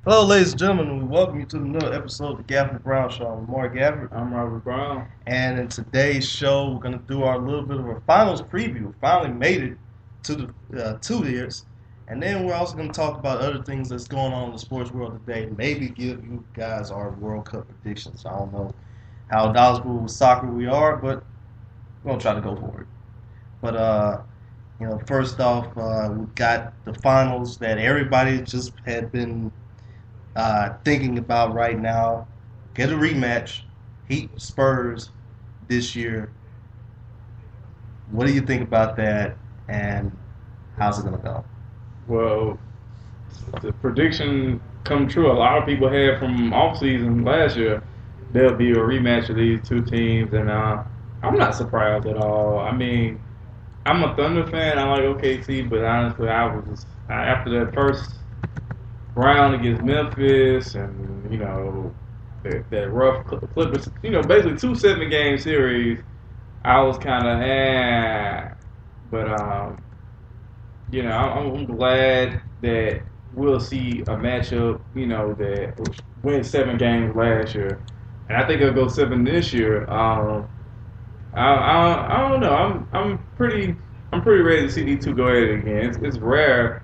Hello, ladies and gentlemen. We welcome you to another episode of the Gafford and Brown Show. I'm Mark Gafford, I'm Robert Brown. and in today's show, we're going to do our little bit of a finals preview. We finally made it to the 2 years, and then we're also going to talk about other things that's going on in the sports world today. Maybe give you guys our World Cup predictions. I don't know how knowledgeable with soccer we are, but we're going to try to go for it. But first off, we got the finals that everybody just had been thinking about right now. Get a rematch. Heat Spurs this year. What do you think about that? And how's it gonna go? Well, the prediction come true. A lot of people had from off season last year. There'll be a rematch of these two teams, and I'm not surprised at all. I mean, I'm a Thunder fan. I like OKC, but honestly, I was just, after that first round against Memphis, and that rough Clippers. Basically 2 7-game series. I was kind of but I'm glad that we'll see a matchup, that went 7 games last year, and I think it'll go 7 this year. I don't know. I'm pretty ready to see these two go at it again. It's rare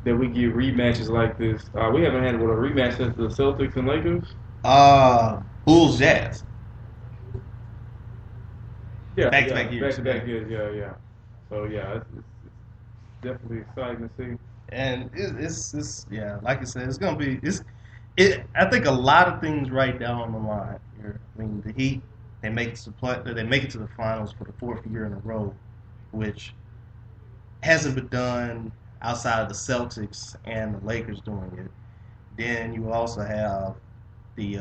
that we get rematches like this. We haven't had a rematch since the Celtics and Lakers. Bulls Jazz. Yeah, Back to back years. Back to back years. Yeah. So yeah, it's definitely exciting to see. And it's yeah, like I said, it's gonna be I think a lot of things right down on the line here. I mean, the Heat, they make it to the finals for the fourth year in a row, which hasn't been done outside of the Celtics and the Lakers doing it. Then you also have the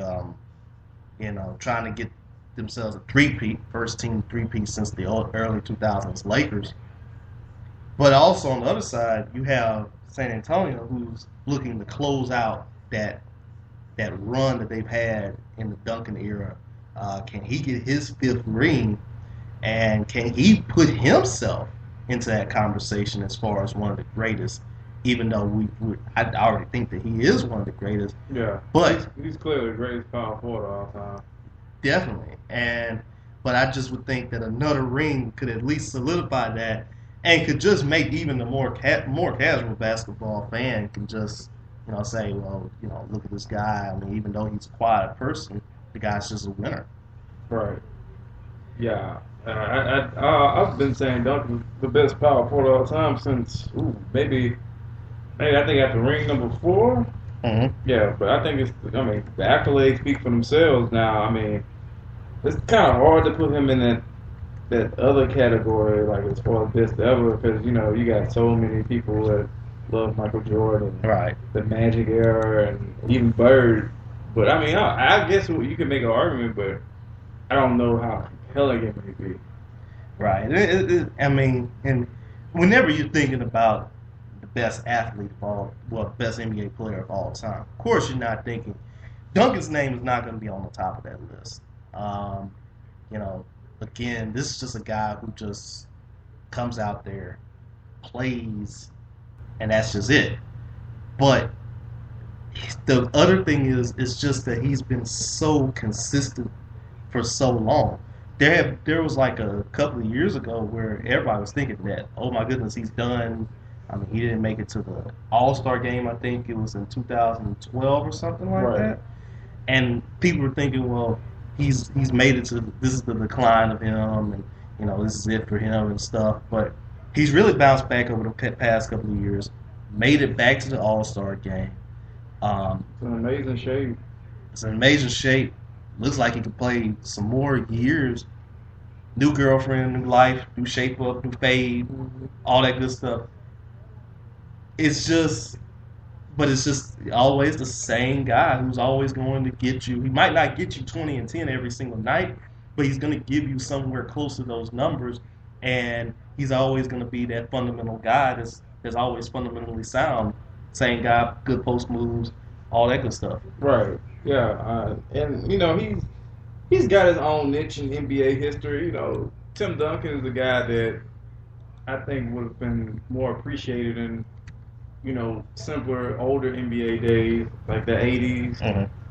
trying to get themselves a three-peat, first team three-peat since the early 2000s Lakers. But also on the other side, you have San Antonio, who's looking to close out that run that they've had in the Duncan era. Can he get his fifth ring, and can he put himself into that conversation as far as one of the greatest? Even though I already think that he is one of the greatest. Yeah, but he's clearly the greatest power forward of all time. Definitely, but I just would think that another ring could at least solidify that, and could just make even the more casual basketball fan can just say, well, look at this guy. I mean, even though he's a quiet person, the guy's just a winner. Right. Yeah. I've been saying Duncan's the best power forward of all time since maybe I think after ring number 4. Mm-hmm. Yeah, but I think the accolades speak for themselves now. I mean, it's kind of hard to put him in that other category, like as far as best ever, because you got so many people that love Michael Jordan, right? The Magic era, and even Bird. But I mean, I guess you can make an argument, but I don't know how compelling it may be. Right. I mean, and whenever you're thinking about the best athlete of best NBA player of all time, of course you're not thinking Duncan's name is not going to be on the top of that list. Again, this is just a guy who just comes out there, plays, and that's just it. But the other thing is just that he's been so consistent for so long. There was like a couple of years ago where everybody was thinking that, oh my goodness, he's done. I mean, he didn't make it to the All-Star game. I think it was in 2012 or something like that. And people were thinking, well, he's made it to, this is the decline of him, and this is it for him and stuff. But he's really bounced back over the past couple of years, made it back to the All-Star game. It's an amazing shape. It's an amazing shape. Looks like he could play some more years. New girlfriend, new life, new shape up, new fade, all that good stuff. It's just always the same guy who's always going to get you. He might not get you 20 and 10 every single night, but he's going to give you somewhere close to those numbers, and he's always going to be that fundamental guy that's always fundamentally sound. Same guy, good post moves, all that good stuff. Right. Yeah. And he's got his own niche in NBA history. Tim Duncan is a guy that I think would have been more appreciated in simpler, older NBA days, like the 80s,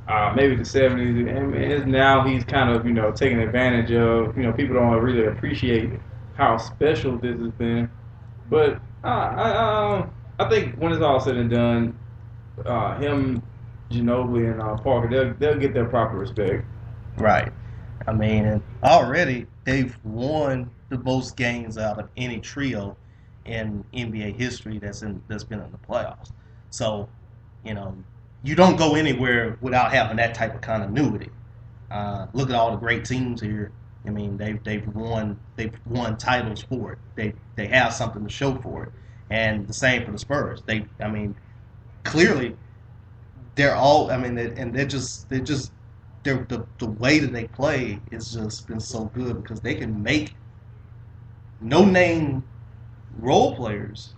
Mm-hmm. maybe the 70s, and now he's kind of, taking advantage of, people don't really appreciate how special this has been. But I think when it's all said and done, him, Ginobili, and Parker, they'll get their proper respect. Right. I mean, already they've won the most games out of any trio in NBA history that's been in the playoffs. So, you don't go anywhere without having that type of continuity. Look at all the great teams here. I mean, they've won titles for it. They have something to show for it, and the same for the Spurs. Clearly they're all. I mean, the way that they play has just been so good because they can make no-name role players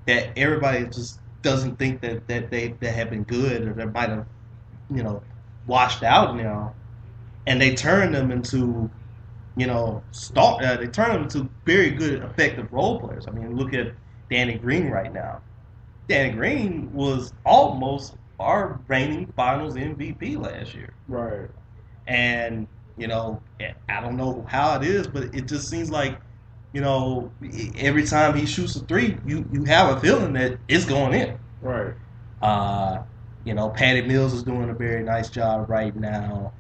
that everybody just doesn't think that they have been good or that might have washed out now, and they turn them into they turn them into very good effective role players. I mean, look at Danny Green right now. Danny Green was almost our reigning Finals MVP last year. Right. And, I don't know how it is, but it just seems like, every time he shoots a three, you have a feeling that it's going in. Right. Patty Mills is doing a very nice job right now.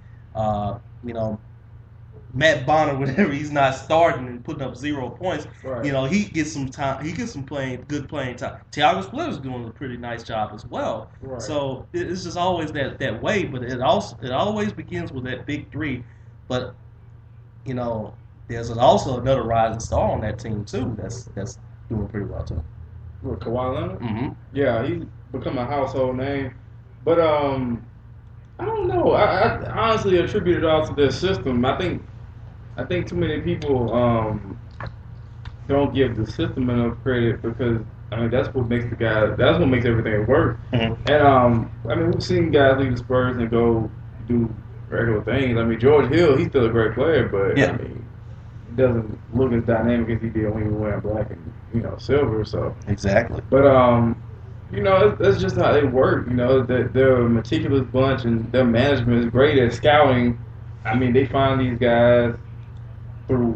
Matt Bonner, whenever he's not starting and putting up 0 points, right. He gets some time. He gets some good playing time. Thiago Splitter's doing a pretty nice job as well. Right. So it's just always that way. But it always begins with that big three. But there's also another rising star on that team too. That's doing pretty well too. What, Kawhi Leonard? Mm-hmm. Yeah, he's become a household name. But I don't know. I honestly attribute it all to their system. I think too many people don't give the system enough credit because that's what makes everything work. Mm-hmm. And we've seen guys leave the Spurs and go do regular things. George Hill, he's still a great player, but yeah. He doesn't look as dynamic as he did when he was wearing black and silver. So exactly. But that's just how they work. They're a meticulous bunch, and their management is great at scouting. They find these guys through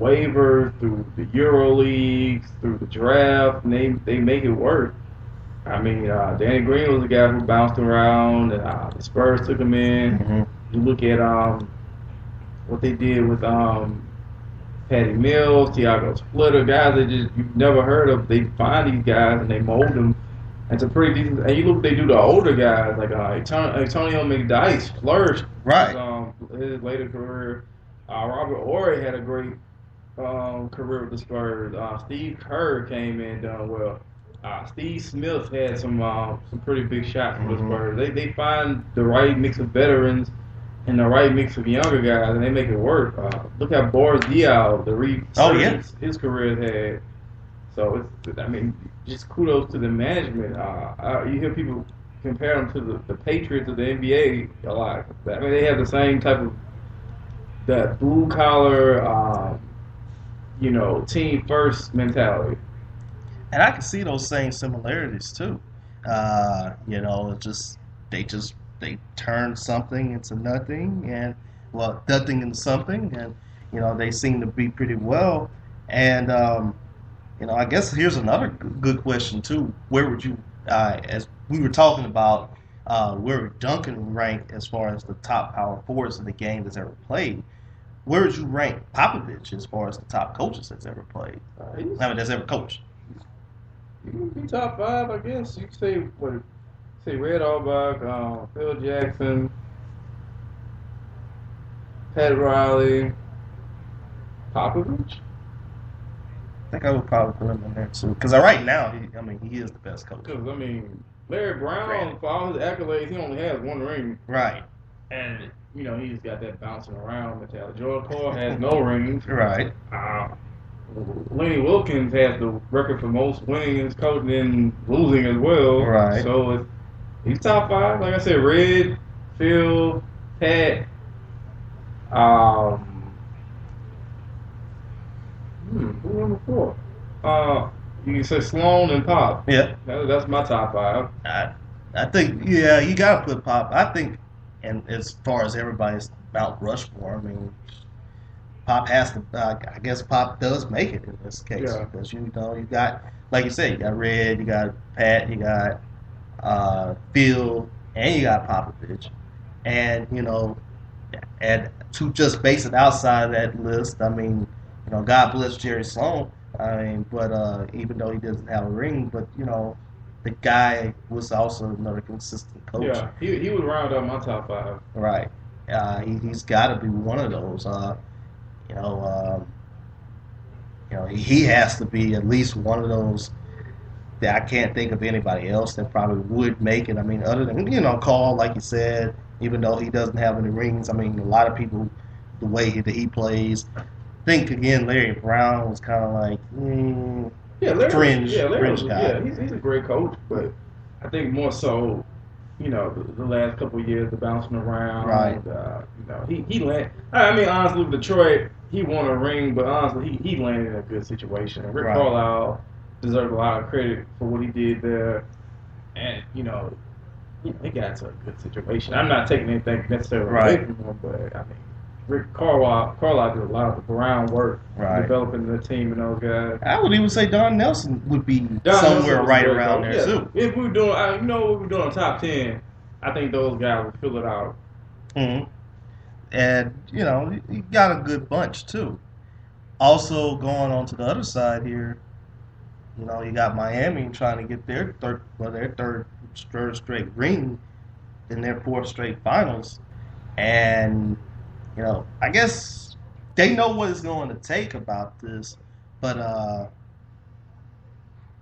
waivers, through the Euro leagues, through the draft, and they make it work. Danny Green was a guy who bounced around, and the Spurs took him in. Mm-hmm. You look at what they did with Patty Mills, Thiago Splitter, guys that you've never heard of. They find these guys and they mold them into pretty decent. And you look, they do the older guys like Antonio McDyess flourished. Right. His later career. Robert Horry had a great career with the Spurs. Steve Kerr came in done well. Steve Smith had some pretty big shots for the Spurs. They find the right mix of veterans and the right mix of younger guys, and they make it work. Look at Boris Diaw, the resurgence his career has had. So just kudos to the management. You hear people compare them to the Patriots of the NBA a lot. They have the same type of that blue collar, team first mentality. And I can see those same similarities too. They turn something into nothing, and nothing into something, and they seem to be pretty well. And I guess here's another good question too. Where would you, as we were talking about, where would Duncan rank as far as the top power forwards in the game that's ever played? Where would you rank Popovich as far as the top coaches that's ever played? That's ever coached. He would be top 5, I guess. You could say Red Auerbach, Phil Jackson, Pat Riley, Popovich. I think I would probably put him in there too. Because right now, he is the best coach. Because Larry Brown, for all his accolades, he only has 1 ring. Right. And he's got that bouncing around mentality. Jordan Poole has no rings. Right. Lenny Wilkins has the record for most winning as coaching and losing as well. Right. So he's top 5. Like I said, Red, Phil, Pat. Who number 4? You can say Sloan and Pop. Yeah. That's my top five. I think, yeah, you got to put Pop. I think, and as far as everybody's Mount Rushmore, I mean, Pop has to, I guess Pop does make it in this case. Yeah. Because, you got, like you said, you got Red, you got Pat, you got Phil, and you got Popovich. And, and to just base it outside of that list, I mean, God bless Jerry Sloan. I mean, but even though he doesn't have a ring, but, the guy was also another consistent coach. Yeah, he would round out my top five. Right. He's got to be one of those. He has to be at least one of those that I can't think of anybody else that probably would make it. I mean, other than, Carl, like you said, even though he doesn't have any rings, I mean, a lot of people, the way that he plays, I think, again, Larry Brown was kind of like, fringe guy. Yeah, he's a great coach, but I think more so, the last couple of years, the bouncing around. Right. He landed. I mean, honestly, with Detroit, he won a ring, but honestly, he landed in a good situation. Rick Right. Carlisle deserves a lot of credit for what he did there, and he got to a good situation. I'm not taking anything necessarily away from him, but I mean, Rick Carlisle did a lot of the groundwork, developing the team and those guys. I would even say Don Nelson would be somewhere right around there too. If we're doing, what we're doing on top 10, I think those guys would fill it out. Mm-hmm. And you got a good bunch too. Also, going on to the other side here, you got Miami trying to get their third straight ring in their fourth straight finals, and I guess they know what it's going to take about this, but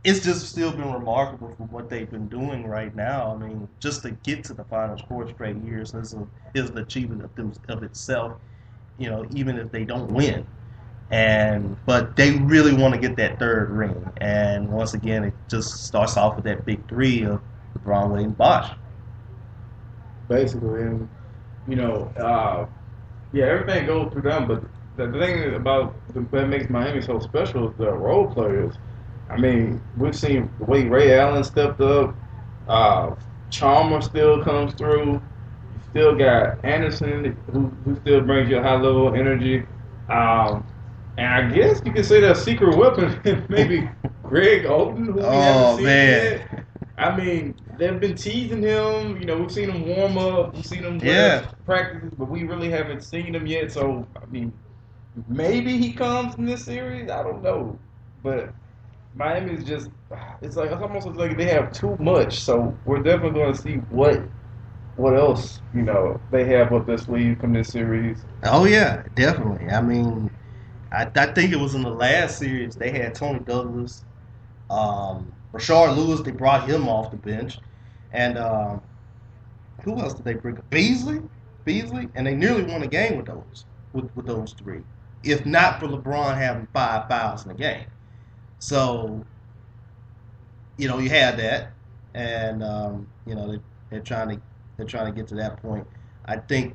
it's just still been remarkable for what they've been doing right now. I mean, just to get to the finals 4 straight years is an achievement of itself, even if they don't win. But they really want to get that third ring. And once again, it just starts off with that big three of LeBron, Wade, and Bosh. Basically, and everything goes through them. But the thing about that makes Miami so special is the role players. I mean, we've seen the way Ray Allen stepped up. Chalmers still comes through. You still got Anderson, who still brings you a high level of energy. And I guess you could say that secret weapon, maybe Greg Oden, who we haven't seen yet. I mean, they've been teasing him. We've seen him warm up. We've seen him practices, but we really haven't seen him yet. So, I mean, maybe he comes in this series. I don't know. But Miami is just, it's almost like they have too much. So we're definitely going to see what else, they have up their sleeve from this series. Oh, yeah, definitely. I mean, I think it was in the last series they had Tony Douglas, Rashard Lewis. They brought him off the bench, and who else did they bring? Beasley, and they nearly won a game with those three, if not for LeBron having 5 fouls in the game. So, you had that, and they're trying to get to that point. I think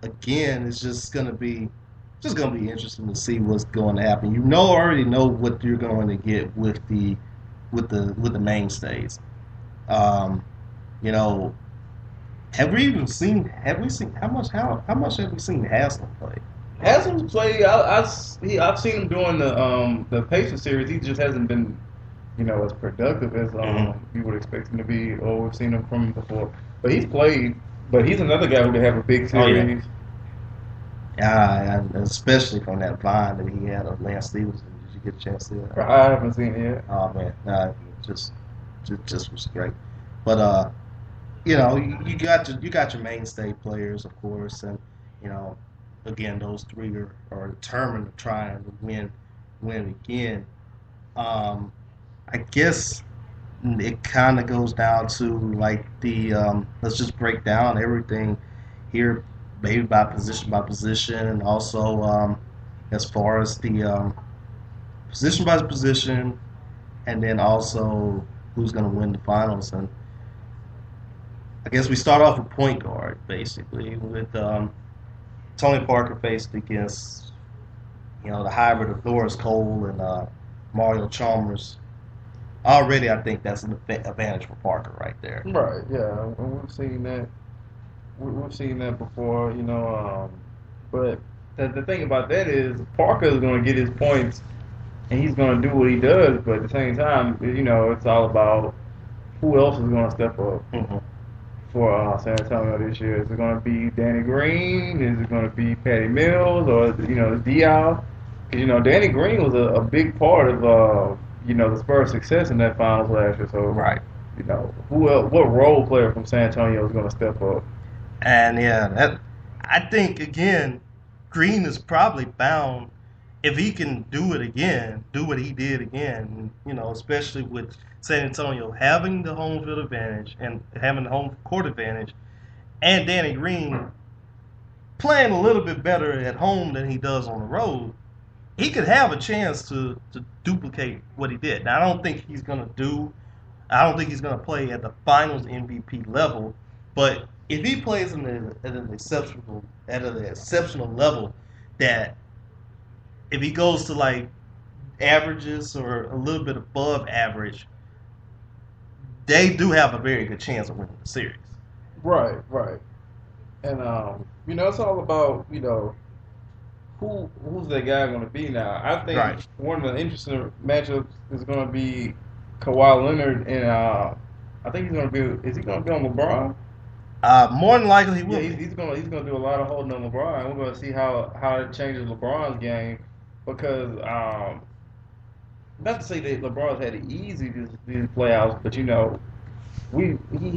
again, it's just going to be interesting to see what's going to happen. Already know what you're going to get with the mainstays. Have we seen how much have we seen Haslam play? Haslam's play. I've seen him during the Pacers series. He just hasn't been, as productive as you would expect him to be, or we've seen him from before. But he's played. But he's another guy who could have a big series. Especially from that Vine that he had of Lance Stevenson. Did you get a chance to see that? I haven't seen it yet. Oh man, just was great. But you got your mainstay players, of course, and again, those three are determined to try and win again. I guess it kind of goes down to like the let's just break down everything here. Maybe by position, and also as far as the position by position, and then also who's going to win the finals. And I guess we start off with point guard, basically, with Tony Parker faced against the hybrid of Norris Cole and Mario Chalmers. Already, I think that's an advantage for Parker right there. Right. Yeah, and we've seen that. We've seen that before, but the thing about that is Parker is going to get his points and he's going to do what he does. But at the same time, it's all about who else is going to step up for San Antonio this year. Is it going to be Danny Green? Is it going to be Patty Mills or Dial? Because Danny Green was a big part of the Spurs' success in that finals last year. So right, who else, what role player from San Antonio is going to step up? And I think again, Green is probably bound if he can do it again, do what he did again. Especially with San Antonio having the home field advantage and having the home court advantage, and Danny Green playing a little bit better at home than he does on the road. He could have a chance to duplicate what he did. Now, I don't think he's going to play at the finals MVP level, but if he plays at an exceptional level, that if he goes to like averages or a little bit above average, they do have a very good chance of winning the series. Right. And it's all about who's that guy going to be now. I think one of the interesting matchups is going to be Kawhi Leonard and I think he's going to be. Is he going to be on LeBron? More than likely he will. Yeah, he's gonna do a lot of holding on LeBron. We're gonna see how it changes LeBron's game because not to say that LeBron's had it easy these playoffs, but he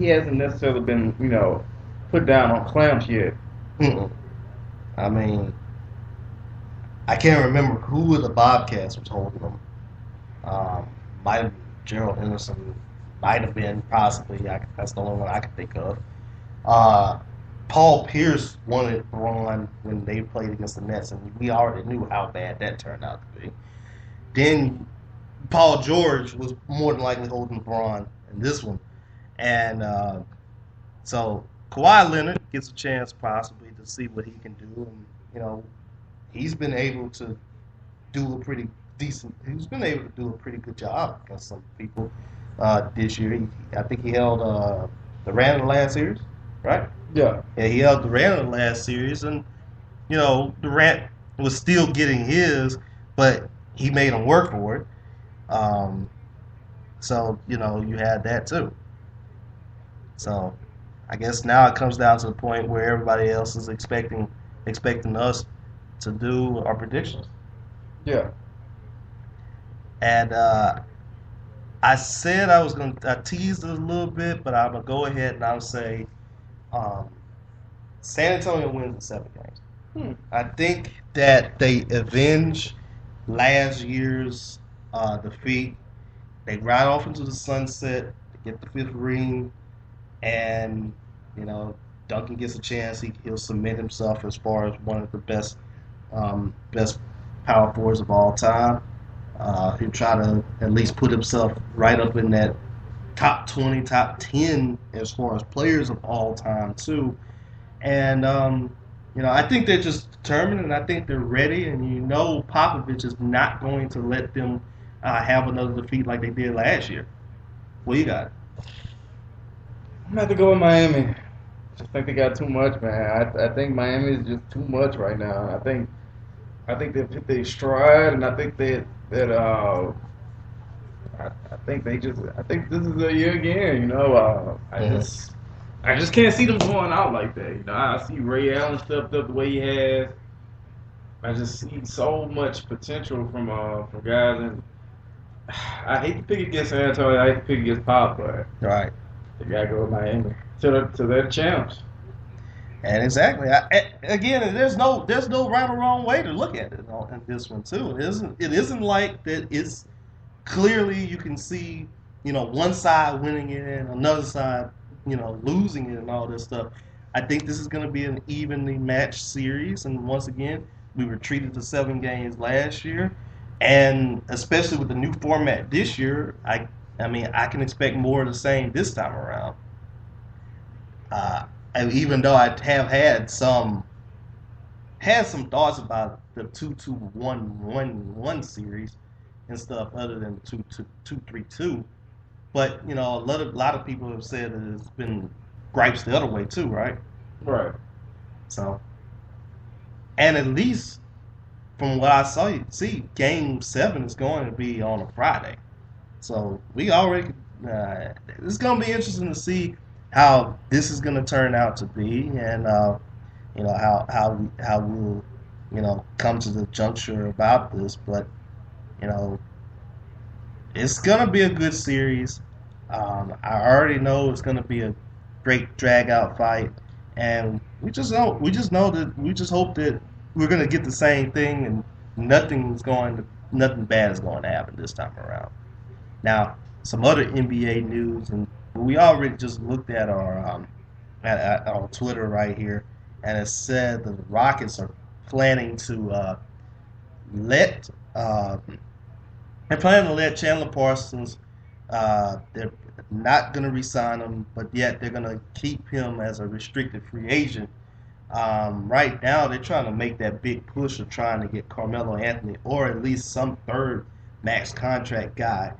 hasn't necessarily been put down on clamps yet. I mean, I can't remember who of the Bobcats was holding him. Might have been Gerald Henderson. Might have been possibly. That's the only one I can think of. Paul Pierce won it on when they played against the Nets, and we already knew how bad that turned out to be. Then Paul George was more than likely holding LeBron in this one. And so Kawhi Leonard gets a chance possibly to see what he can do. And, he's been able to do he's been able to do a pretty good job against some people this year. I think he held Durant in the last series. Right? Yeah, he held Durant in the last series, and Durant was still getting his, but he made him work for it. So you had that too. So I guess now it comes down to the point where everybody else is expecting us to do our predictions. Yeah. And I said I teased it a little bit, but I'm gonna go ahead and I'll say. San Antonio wins in 7 games. I think that they avenge last year's defeat. They ride off into the sunset, they get the 5th ring, and Duncan gets a chance. He'll cement himself as far as one of the best power forwards of all time. He'll try to at least put himself right up in that top 20, top 10 as far as players of all time too. And I think they're just determined, and I think they're ready. And Popovich is not going to let them have another defeat like they did last year. What you got? I'm gonna have to go with Miami. I just think they got too much, man. I think Miami is just too much right now. I think they've hit their stride, and I think I think this is a year again. I just can't see them going out like that. I see Ray Allen stepped up the way he has. I just see so much potential from guys, and I hate to pick against San Antonio. I hate to pick against Pop, but right, they gotta go with Miami to their champs. And exactly, again, there's no right or wrong way to look at it in this one too. It isn't like that. It's clearly you can see, one side winning it and another side, losing it and all this stuff. I think this is going to be an evenly matched series. And once again, we were treated to 7 games last year. And especially with the new format this year, I can expect more of the same this time around. Even though I have had some thoughts about the 2-2-1-1-1 series, and stuff other than 2-2-2-3-2. But a lot of people have said that it's been gripes the other way too, right? Right. So, and at least from what I see, Game 7 is going to be on a Friday. So we already. It's going to be interesting to see how this is going to turn out to be, and how we'll come to the juncture about this. But it's going to be a good series. I already know it's going to be a great drag out fight, and we just hope that we're going to get the same thing, and nothing bad is going to happen this time around. Now, some other NBA news, and we already just looked at our Twitter right here, and it said the Rockets are planning to let Chandler Parsons. They're not going to re-sign him, but yet they're going to keep him as a restricted free agent. Right now, they're trying to make that big push of trying to get Carmelo Anthony or at least some third max contract guy.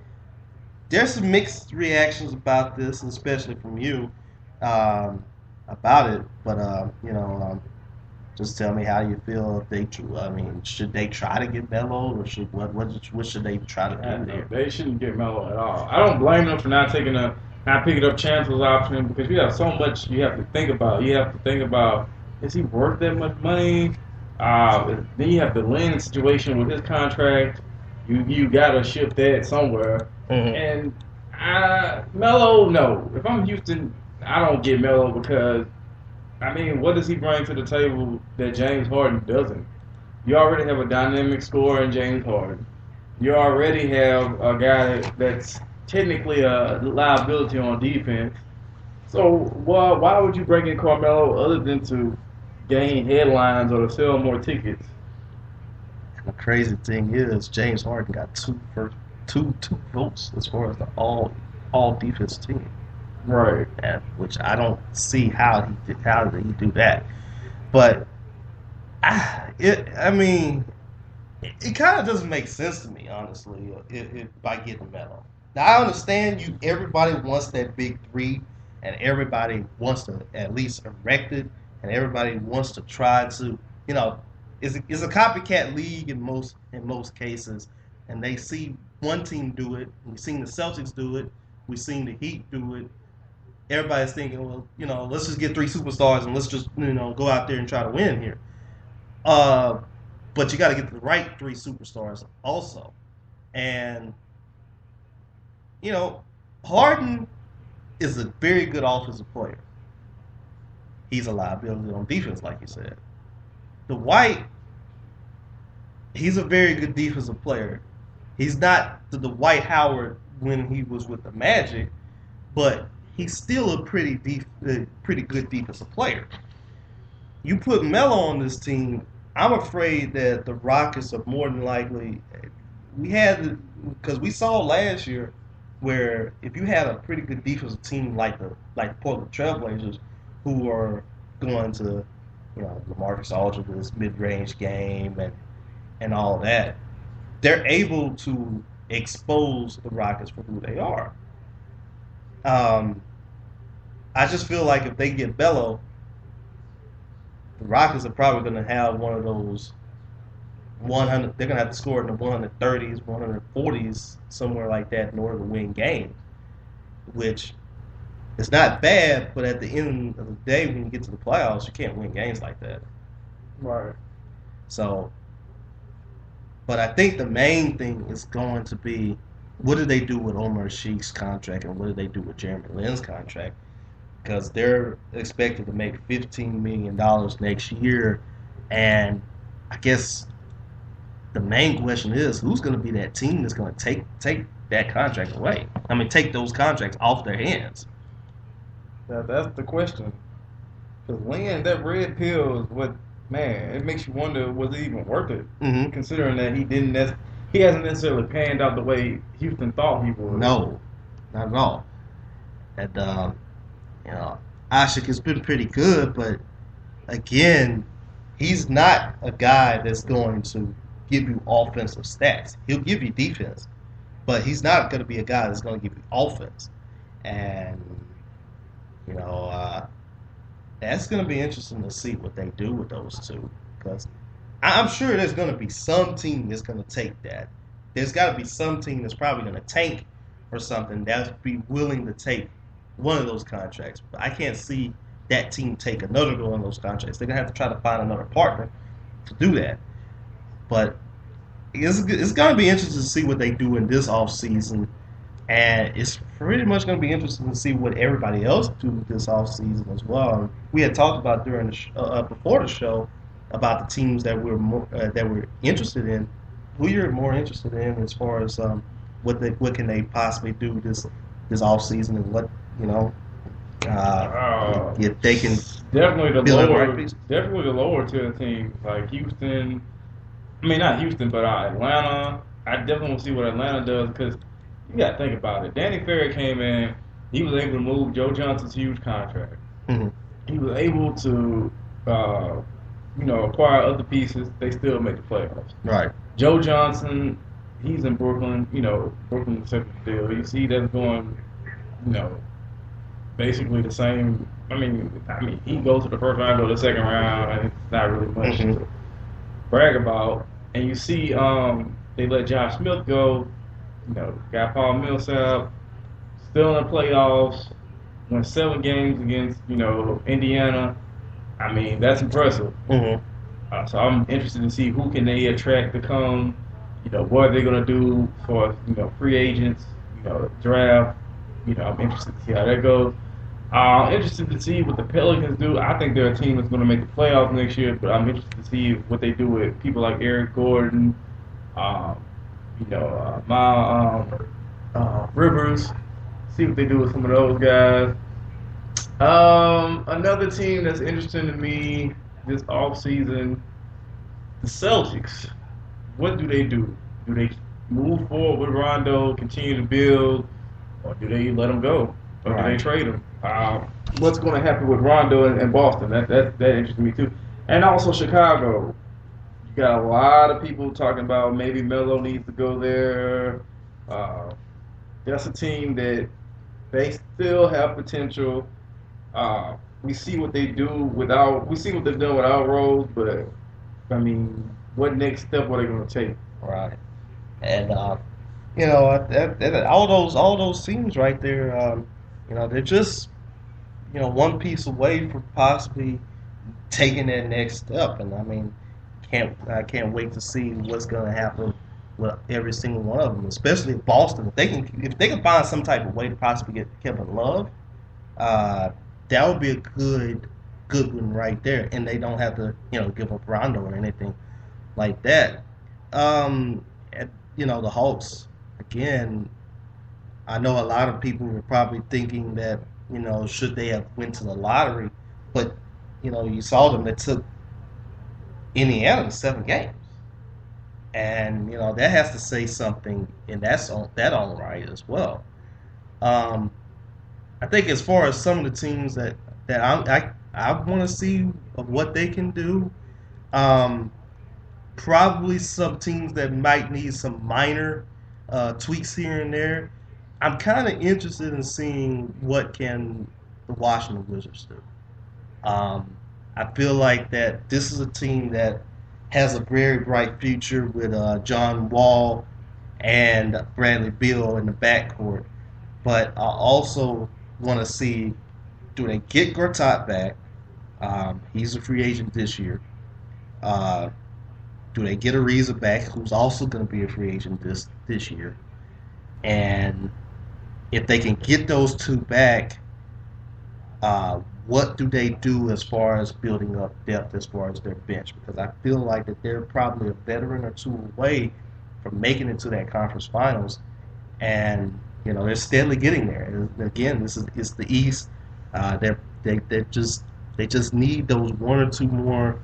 There's some mixed reactions about this, especially from you about it. But just tell me how you feel. Should they try to get Melo, or what should they try to do there? They shouldn't get Melo at all. I don't blame them for not picking up Chancellor's option, because you have so much you have to think about. You have to think about, is he worth that much money? Then you have the Lynn situation with his contract. You gotta ship that somewhere. Mm-hmm. And Melo, no. If I'm Houston, I don't get Melo because, what does he bring to the table that James Harden doesn't? You already have a dynamic scorer in James Harden. You already have a guy that's technically a liability on defense. So why would you bring in Carmelo other than to gain headlines or to sell more tickets? The crazy thing is, James Harden got two votes as far as the all defense team. Right. Which I don't see how did he do that. But it kind of doesn't make sense to me, honestly, by getting Melo. Now, I understand everybody wants that big three, and everybody wants to at least erect it, and everybody wants to try to, it's a copycat league in most cases, and they see one team do it. We've seen the Celtics do it. We've seen the Heat do it. Everybody's thinking, well, let's just get three superstars and let's just, go out there and try to win here. But you got to get the right three superstars also. And, Harden is a very good offensive player. He's a liability on defense, like you said. Dwight, he's a very good defensive player. He's not the Dwight Howard when he was with the Magic, but he's still a pretty good defensive player. You put Melo on this team, I'm afraid that the Rockets are more than likely. Because we saw last year where if you had a pretty good defensive team like the Portland Trailblazers, who are going to, LaMarcus Aldridge's mid-range game and all that, they're able to expose the Rockets for who they are. I just feel like if they get Melo, the Rockets are probably going to have one of those 100. They're going to have to score in the 130s, 140s, somewhere like that in order to win games, which is not bad. But at the end of the day, when you get to the playoffs, you can't win games like that. Right. So, but I think the main thing is going to be, what do they do with Omar Sheik's contract and what do they do with Jeremy Lin's contract? Because they're expected to make $15 million next year. And I guess the main question is, who's going to be that team that's going to take that contract away? Take those contracts off their hands. That's the question. Because Lin, that red pill is what, it makes you wonder, was it even worth it? Mm-hmm. Considering that he hasn't necessarily panned out the way Houston thought he would. No, not at all. And, Ashik has been pretty good, but again, he's not a guy that's going to give you offensive stats. He'll give you defense, but he's not going to be a guy that's going to give you offense. And you know, that's going to be interesting to see what they do with those two, because I'm sure there's going to be some team that's going to take that. There's got to be some team that's probably going to tank or something that's be willing to take one of those contracts. But I can't see that team take another one of those contracts. They're going to have to try to find another partner to do that. But it's going to be interesting to see what they do in this offseason. And it's pretty much going to be interesting to see what everybody else do this offseason as well. We had talked about during the before the show about the teams that we're interested in. Who you're more interested in as far as what can they possibly do this offseason, and what if they can definitely the lower tier teams like Houston. I mean, not Houston, but Atlanta. I definitely want to see what Atlanta does, because you got to think about it. Danny Ferry came in. He was able to move Joe Johnson's huge contract. Mm-hmm. He was able to, acquire other pieces. They still make the playoffs. Right. Joe Johnson, he's in Brooklyn. Brooklyn accepted the deal. You see that's going, basically the same. I mean, he goes to the first round, go to the second round, and it's not really much to brag about. And you see, they let Josh Smith go. Got Paul Millsap, still in the playoffs, won 7 games against, Indiana. I mean, that's impressive. Mm-hmm. So I'm interested to see who can they attract to come, what are they going to do for, free agents, draft. I'm interested to see how that goes. I'm interested to see what the Pelicans do. I think they're a team that's going to make the playoffs next year, but I'm interested to see what they do with people like Eric Gordon, Rivers, see what they do with some of those guys. Another team that's interesting to me this offseason, the Celtics. What do they do? Do they move forward with Rondo, continue to build, or do they let him go? Or do they trade him? What's going to happen with Rondo and Boston? That interests me too. And also Chicago. You got a lot of people talking about maybe Melo needs to go there. That's a team that they still have potential. We see what they do without. We see what they've done without Rose, but I mean, what next step are they going to take? Right. And all those teams right there, they're just one piece away from possibly taking that next step. And I mean, I can't wait to see what's going to happen with every single one of them, especially if Boston. If they can find some type of way to possibly get Kevin Love, that would be a good one right there, and they don't have to give up Rondo or anything like that. The Hawks, again, I know a lot of people were probably thinking that should they have went to the lottery, but you saw them that took Indiana to 7 games. And, that has to say something, and that's on right as well. I think as far as some of the teams that I want to see of what they can do, probably some teams that might need some minor tweaks here and there. I'm kind of interested in seeing what can the Washington Wizards do. I feel like that this is a team that has a very bright future with John Wall and Bradley Beal in the backcourt. But I also want to see, do they get Gortat back? He's a free agent this year. Do they get Ariza back, who's also going to be a free agent this year? And if they can get those two back, what do they do as far as building up depth as far as their bench? Because I feel like that they're probably a veteran or two away from making it to that conference finals, and they're steadily getting there. And again, it's the East. They just need those one or two more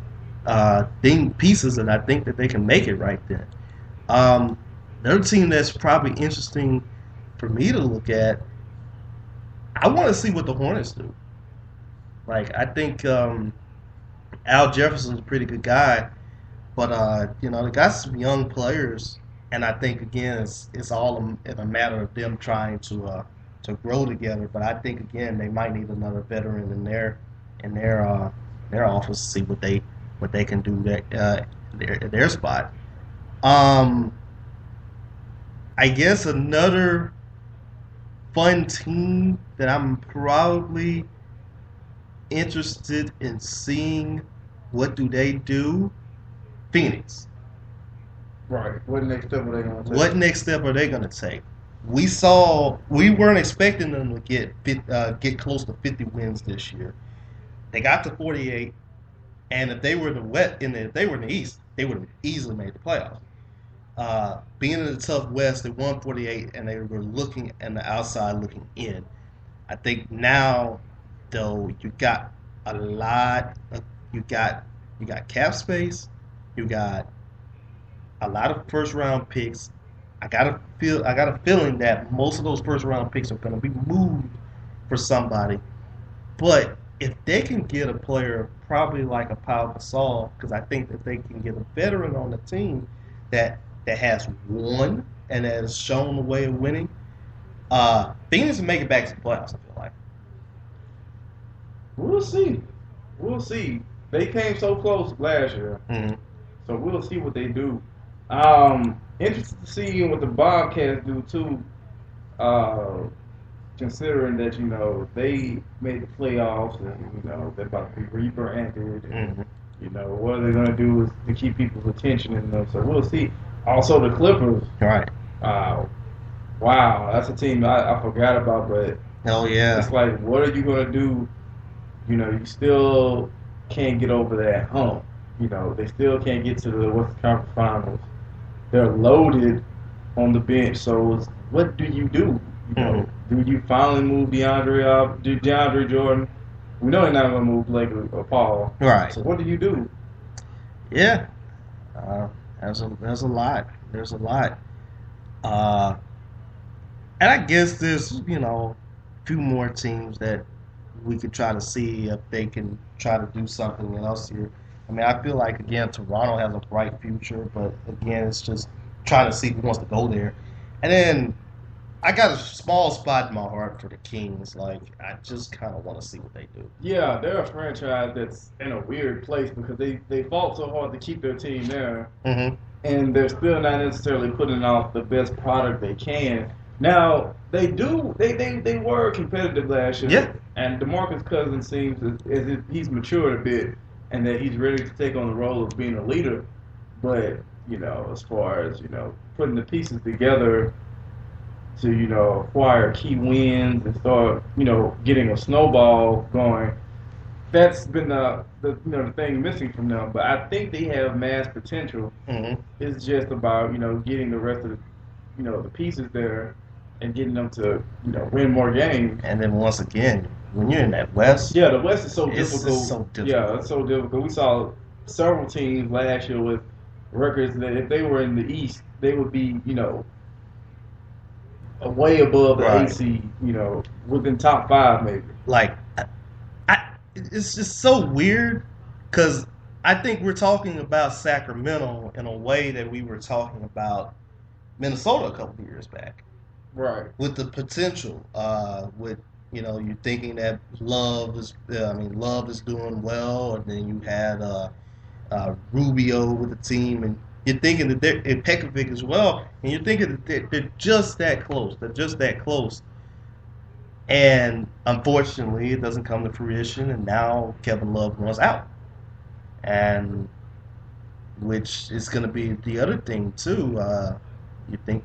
pieces, and I think that they can make it right then. Another team that's probably interesting for me to look at, I want to see what the Hornets do. Like, I think Al Jefferson's a pretty good guy, But they got some young players, and I think again it's all in a matter of them trying to grow together. But I think again they might need another veteran in their office to see what they can do their spot. I guess another fun team that I'm probably interested in seeing what do they do. Phoenix. Right. What next step are they going to take? What next step are they going to take? We weren't expecting them to get close to 50 wins this year. They got to 48, and if they were if they were in the East, they would have easily made the playoffs. Being in the tough West, they won 48, and they were looking on the outside, looking in. I think now, though, you got a lot. You got cap space. You got a lot of first round picks. I got a feeling that most of those first round picks are going to be moved for somebody. But if they can get a player probably like a Pau Gasol, because I think that they can get a veteran on the team that has won and that has shown the way of winning, Phoenix will make it back to the playoffs, I feel like. We'll see. They came so close last year. Mm-hmm. So we'll see what they do. Interested to see what the Bobcats do too. Considering that they made the playoffs and they're about to be rebranded, and what are they going to do is to keep people's attention in them. So we'll see. Also the Clippers. Right. Wow, that's a team I forgot about, but hell yeah, it's like, what are you going to do? You still can't get over that hump. They still can't get to the Western Conference Finals. They're loaded on the bench. So what do you do? Do you finally move DeAndre Jordan? We know they're not going to move Blake or Paul. Right. So what do you do? Yeah. There's a lot. There's a lot. And I guess there's a few more teams that we could try to see if they can try to do something else here. I mean, I feel like, again, Toronto has a bright future, but, again, it's just trying to see who wants to go there. And then I got a small spot in my heart for the Kings. Like, I just kind of want to see what they do. Yeah, they're a franchise that's in a weird place because they fought so hard to keep their team there, and they're still not necessarily putting off the best product they can. Now, they were competitive last year, yeah. And DeMarcus Cousins seems as if he's matured a bit and that he's ready to take on the role of being a leader. But, as far as, putting the pieces together to, acquire key wins and start, getting a snowball going, that's been the thing missing from them. But I think they have mass potential. It's just about, getting the rest of the pieces there and getting them to, win more games. And then once again, when you're in that West, yeah, the West is so difficult. It's so difficult. Yeah, it's so difficult. We saw several teams last year with records that if they were in the East, they would be, way above the right. AC, within top 5 maybe. Like, it's just so weird because I think we're talking about Sacramento in a way that we were talking about Minnesota a couple of years back. Right. With the potential, with you're thinking that Love is doing well, and then you had Rubio with the team, and you're thinking that they're in Pekovic as well, and you're thinking that they're just that close. They're just that close. And unfortunately, it doesn't come to fruition, and now Kevin Love wants out, and which is going to be the other thing too. You think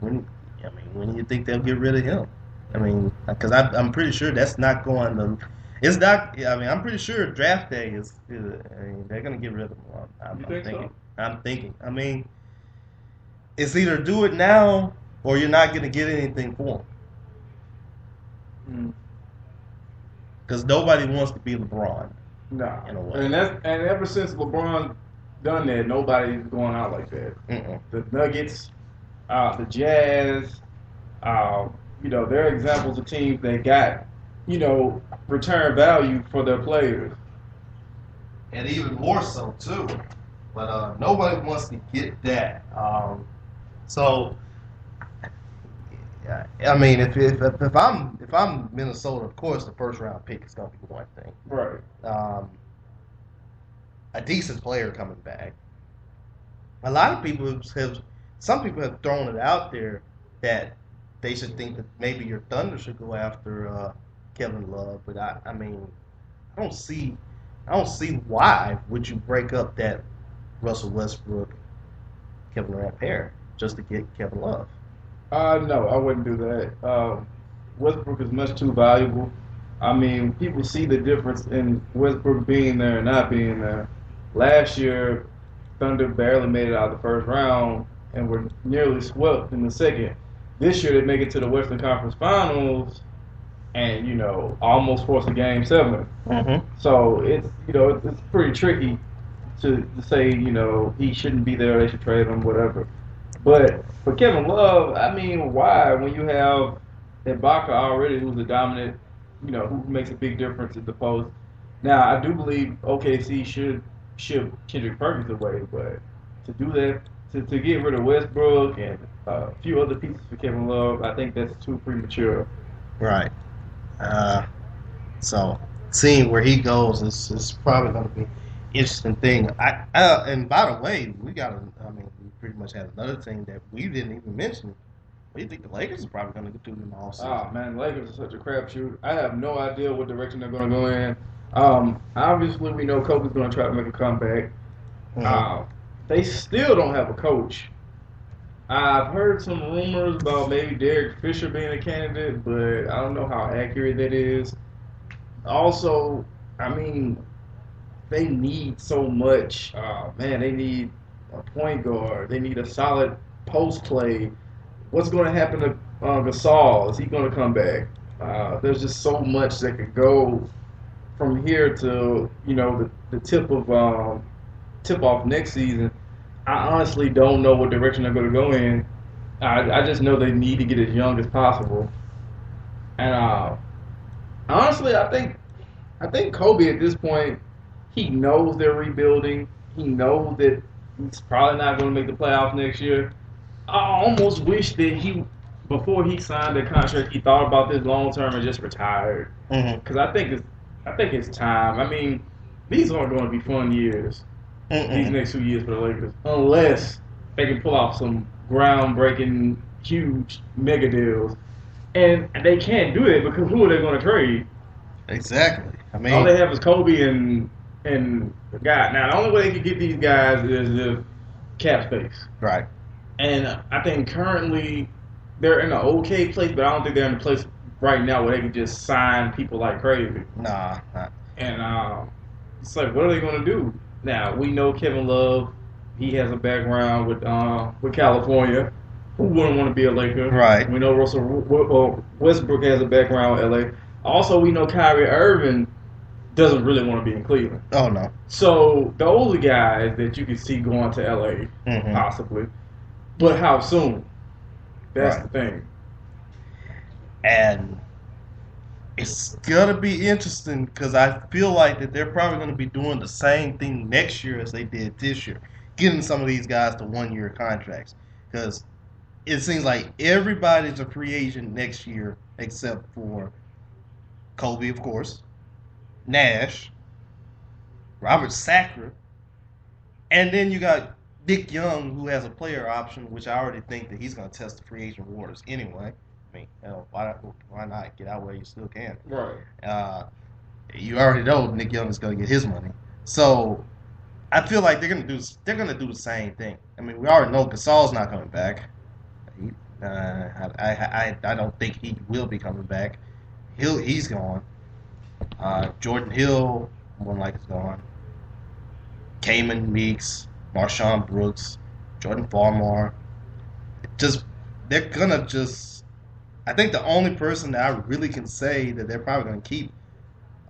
when do you think they'll get rid of him? I mean, because I'm pretty sure that's not going to. It's not. I mean, I'm pretty sure draft day is. They're going to get rid of him. I'm thinking. So? I'm thinking. I mean, it's either do it now or you're not going to get anything for him. Because nobody wants to be LeBron. No. In a way. And ever since LeBron done that, nobody's going out like that. The Nuggets, the Jazz, they're examples of teams that got, return value for their players. And even more so, too, But nobody wants to get that. So, I mean, if I'm Minnesota, of course the first round pick is going to be one thing. Right. A decent player coming back. A lot of people some people have thrown it out there that they should think that maybe your Thunder should go after Kevin Love, but I mean, I don't see why would you break up that Russell Westbrook, Kevin Durant pair just to get Kevin Love. No, I wouldn't do that. Westbrook is much too valuable. I mean, people see the difference in Westbrook being there and not being there. Last year, Thunder barely made it out of the first round and were nearly swept in the second. This year, they make it to the Western Conference Finals and, almost force a Game 7. Mm-hmm. So, it's pretty tricky to say, he shouldn't be there, they should trade him, whatever. But for Kevin Love, I mean, why? When you have Ibaka already, who's a dominant, who makes a big difference at the post. Now, I do believe OKC should ship Kendrick Perkins away, but to do that, to get rid of Westbrook and a few other pieces for Kevin Love, I think that's too premature. Right. So seeing where he goes is probably going to be an interesting thing. And by the way, we pretty much had another thing that we didn't even mention. What do you think the Lakers are probably going to do in the offseason? Oh, man, the Lakers are such a crapshoot. I have no idea what direction they're going to go in. Obviously, we know Kobe's going to try to make a comeback. Mm-hmm. They still don't have a coach. I've heard some rumors about maybe Derek Fisher being a candidate, but I don't know how accurate that is. Also, I mean, they need so much. They need a point guard. They need a solid post play. What's going to happen to Gasol? Is he going to come back? There's just so much that could go from here to the tip off next season. I honestly don't know what direction they're going to go in. I just know they need to get as young as possible. And honestly, I think Kobe at this point, he knows they're rebuilding. He knows that he's probably not going to make the playoffs next year. I almost wish that before he signed the contract, he thought about this long term and just retired. Because I think it's time. I mean, these aren't going to be fun years. These next 2 years for the Lakers, unless they can pull off some groundbreaking, huge mega deals, and they can't do it because who are they going to trade? Exactly. I mean, all they have is Kobe and the guy. Now, the only way they can get these guys is if cap space. Right. And I think currently they're in an okay place, but I don't think they're in a place right now where they can just sign people like crazy. Nah. And it's like, what are they going to do? Now, we know Kevin Love, he has a background with California. Who wouldn't want to be a Laker? Right. We know Westbrook has a background with LA. Also, we know Kyrie Irving doesn't really want to be in Cleveland. Oh, no. So, those are guys that you can see going to LA, possibly. But how soon? That's the thing. And it's going to be interesting because I feel like that they're probably going to be doing the same thing next year as they did this year, getting some of these guys to 1-year contracts. Because it seems like everybody's a free agent next year except for Kobe, of course, Nash, Robert Sacre, and then you got Nick Young, who has a player option, which I already think that he's going to test the free agent waters anyway. I mean, why not get out where you still can? Right. You already know Nick Young is going to get his money, so I feel like they're going to do the same thing. I mean, we already know Gasol's not coming back. I don't think he will be coming back. He's gone. Jordan Hill, more like is gone. Kaman Meeks, Marshawn Brooks, Jordan Farmar. They're gonna just. I think the only person that I really can say that they're probably going to keep,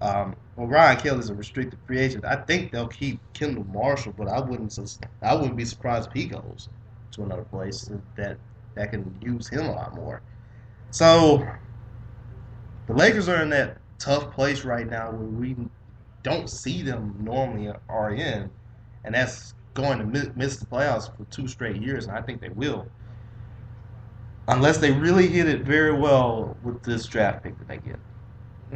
Ryan Kelly's a restricted free agent. I think they'll keep Kendall Marshall, but I wouldn't be surprised if he goes to another place that can use him a lot more. So the Lakers are in that tough place right now where we don't see them normally are in, and that's going to miss the playoffs for 2 straight years, and I think they will. Unless they really hit it very well with this draft pick that they get.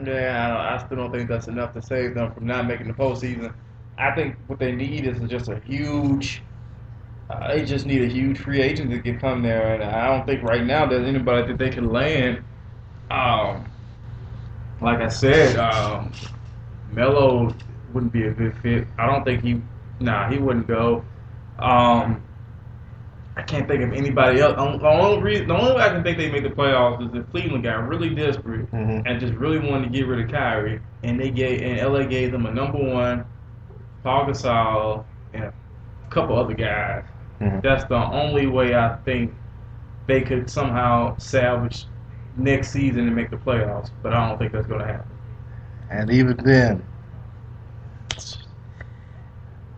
Yeah, I still don't think that's enough to save them from not making the postseason. I think what they need is just a huge. They just need a huge free agent that can come there, and I don't think right now there's anybody that they can land. Like I said, Melo wouldn't be a good fit. I don't think he wouldn't go. I can't think of anybody else. The only way I can think they make the playoffs is if Cleveland got really desperate and just really wanted to get rid of Kyrie, and LA gave them a number 1, Paul Gasol, and a couple other guys. That's the only way I think they could somehow salvage next season and make the playoffs. But I don't think that's going to happen. And even then,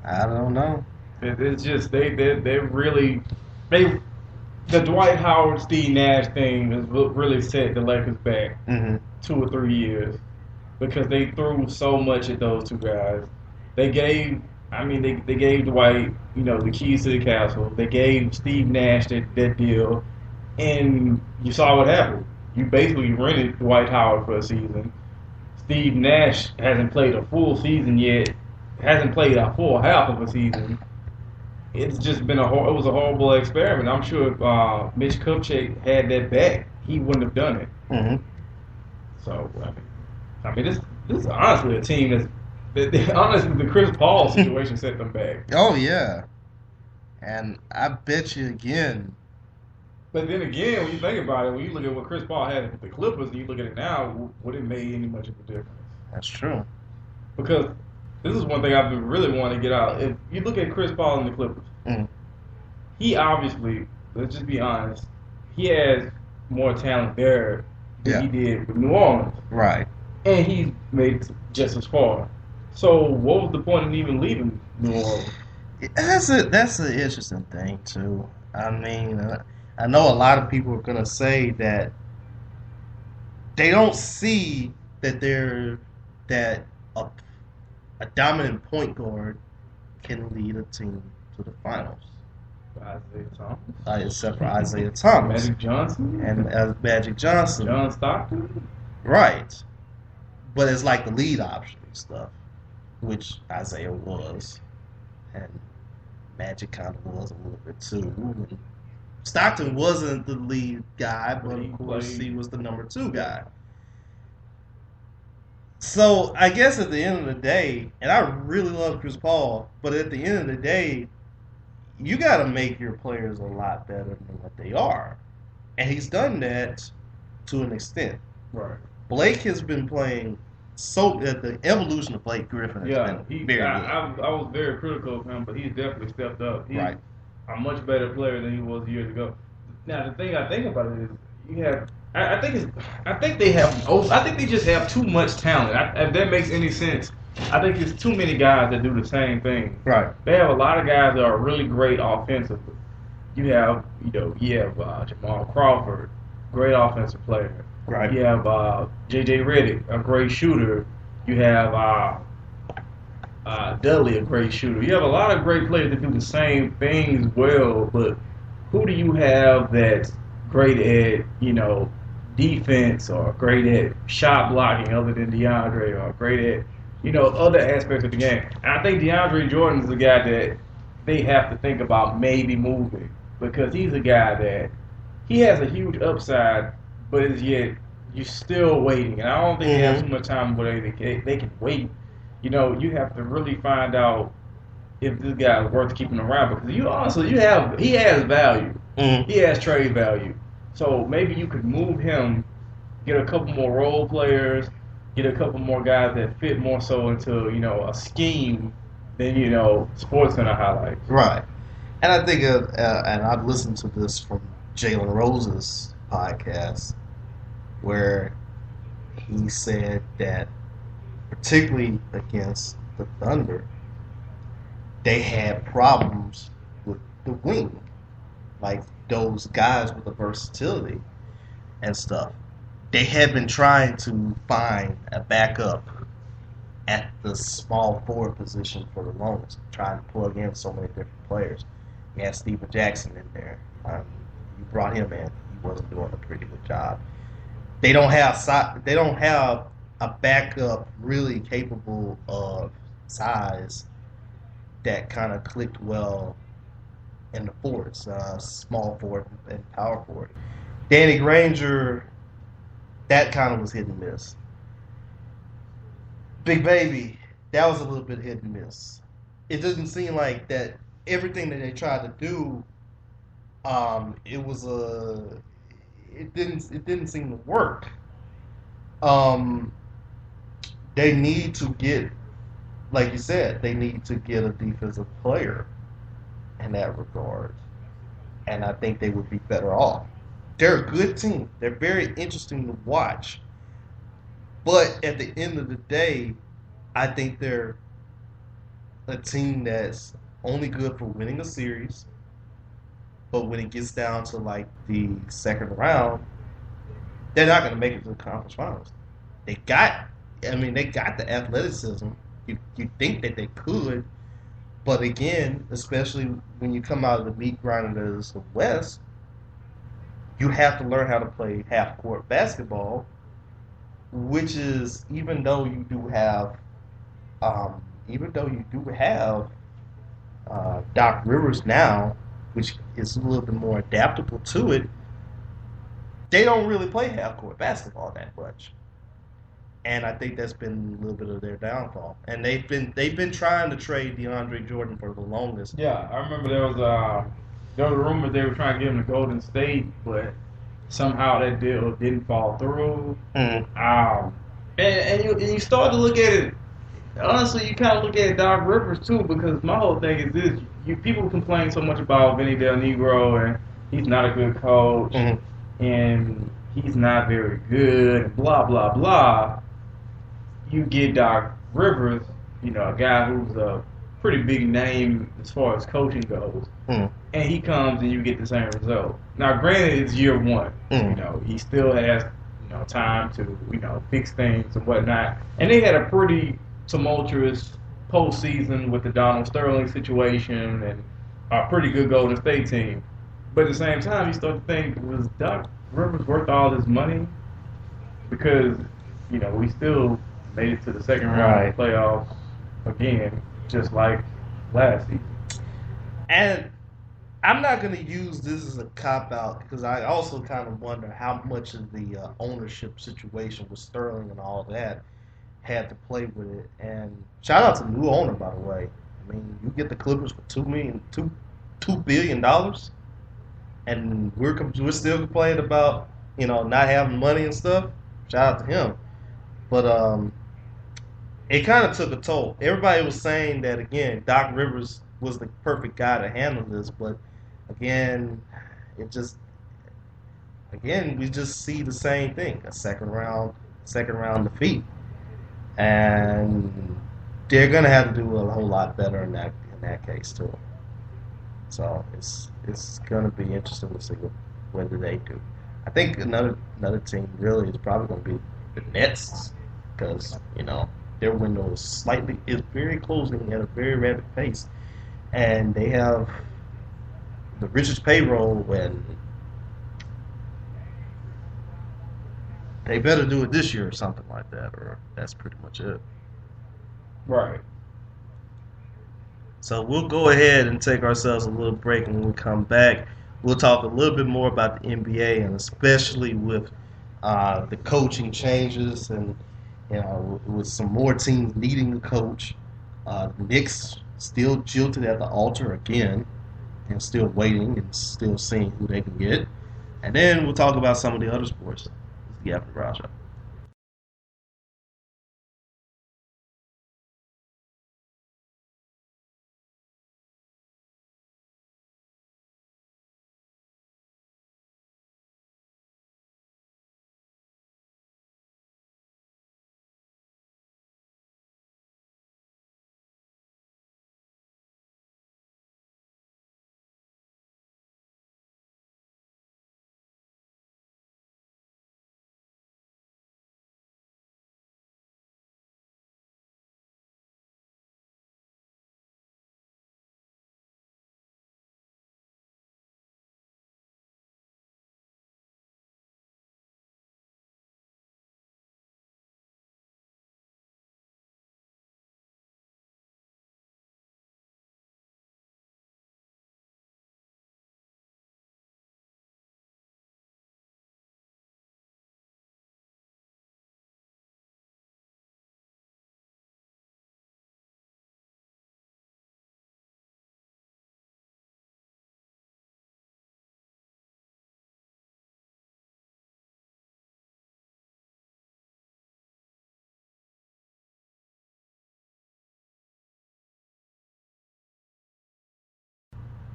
I don't know. It's just they really the Dwight Howard Steve Nash thing has really set the Lakers back 2 or 3 years because they threw so much at those 2 guys. They gave Dwight, the keys to the castle. They gave Steve Nash that deal, and you saw what happened. You basically rented Dwight Howard for a season. Steve Nash hasn't played a full season yet. Hasn't played a full half of a season. It's just been it was a horrible experiment. I'm sure if Mitch Kupchak had that back, he wouldn't have done it. So this is honestly a team honestly the Chris Paul situation set them back. Oh yeah, and I bet you again. But then again, when you think about it, when you look at what Chris Paul had with the Clippers, and you look at it now, would it made any much of a difference? That's true. Because this is one thing I've been really wanting to get out. If you look at Chris Paul and the Clippers, he obviously, let's just be honest, he has more talent there than he did with New Orleans. Right. And he's made it just as far. So what was the point in even leaving New Orleans? That's an interesting thing too. I mean, I know a lot of people are gonna say that they don't see that a dominant point guard can lead a team to the finals. Isaiah Thomas. Except for Isaiah Thomas. Magic Johnson. And Magic Johnson. John Stockton. Right. But it's like the lead option and stuff, which Isaiah was. And Magic kind of was a little bit too. And Stockton wasn't the lead guy, but of course he was the number 2 guy. So I guess at the end of the day, and I really love Chris Paul, but at the end of the day, you got to make your players a lot better than what they are. And he's done that to an extent. Right. Blake has been playing the evolution of Blake Griffin has been very good. I was very critical of him, but he's definitely stepped up. He's right. a much better player than he was years ago. Now, the thing I think about it is you have I think they just have too much talent. If that makes any sense, I think it's too many guys that do the same thing. Right. They have a lot of guys that are really great offensively. You have Jamal Crawford, great offensive player. Right. You have J.J. Redick, a great shooter. You have Dudley, a great shooter. You have a lot of great players that do the same things well, but who do you have that's great at, defense or great at shot blocking other than DeAndre or great at, other aspects of the game? And I think DeAndre Jordan is a guy that they have to think about maybe moving because he's a guy that he has a huge upside, but yet you're still waiting. And I don't think they have too much time where they can wait. You have to really find out if this guy is worth keeping around because he has value. He has trade value. So maybe you could move him, get a couple more role players, get a couple more guys that fit more so into, a scheme than, SportsCenter highlights. Right. And I think, and I've listened to this from Jalen Rose's podcast, where he said that particularly against the Thunder, they had problems with the wing. Like those guys with the versatility and stuff. They had been trying to find a backup at the small forward position for the longest, trying to plug in so many different players. You had Steven Jackson in there. You brought him in. He wasn't doing a pretty good job. They don't have a backup really capable of size that kind of clicked well in the forwards, small forward and power forward. Danny Granger, that kind of was hit and miss. Big Baby, that was a little bit hit and miss. It doesn't seem like that everything that they tried to do, it was a, it didn't seem to work. Um, they need to get, like you said, they need to get a defensive player in that regard, and I think they would be better off. They're a good team. They're very interesting to watch, but at the end of the day, I think they're a team that's only good for winning a series. But when it gets down to like the second round, they're not going to make it to the conference finals. They got, they got the athleticism. You think that they could, but again, especially when you come out of the meat grinders of the West, you have to learn how to play half court basketball, which is even though you do have Doc Rivers now, which is a little bit more adaptable to it, they don't really play half court basketball that much. And I think that's been a little bit of their downfall. And they've been trying to trade DeAndre Jordan for the longest. Yeah, I remember there was a rumor they were trying to give him to Golden State, but somehow that deal didn't fall through. Mm-hmm. And you start to look at it. Honestly, you kind of look at Doc Rivers too, because my whole thing is this: people complain so much about Vinny Del Negro, and he's not a good coach, and he's not very good, and blah blah blah. You get Doc Rivers, a guy who's a pretty big name as far as coaching goes, and he comes and you get the same result. Now, granted, it's year one. He still has time to fix things and whatnot, and they had a pretty tumultuous postseason with the Donald Sterling situation and a pretty good Golden State team. But at the same time, you start to think, was Doc Rivers worth all this money? Because we still made it to the second round of the playoffs again, just like last season. And I'm not going to use this as a cop-out because I also kind of wonder how much of the ownership situation with Sterling and all that had to play with it. And shout out to the new owner, by the way. You get the Clippers for $2 billion, and we're still complaining about not having money and stuff. Shout out to him. But it kind of took a toll. Everybody was saying that again, Doc Rivers was the perfect guy to handle this, but again, we just see the same thing: a second round defeat, and they're gonna have to do a whole lot better in that case too. So it's gonna be interesting to see what do they do. I think another team really is probably gonna be the Nets because their window is very closing at a very rapid pace, and they have the richest payroll, and they better do it this year or something like that, or that's pretty much it. Right. So we'll go ahead and take ourselves a little break, and when we come back, we'll talk a little bit more about the NBA, and especially with the coaching changes, and with some more teams needing a coach. The Knicks still jilted at the altar again, and still waiting and still seeing who they can get. And then we'll talk about some of the other sports. It's the Gafford and Brown Show.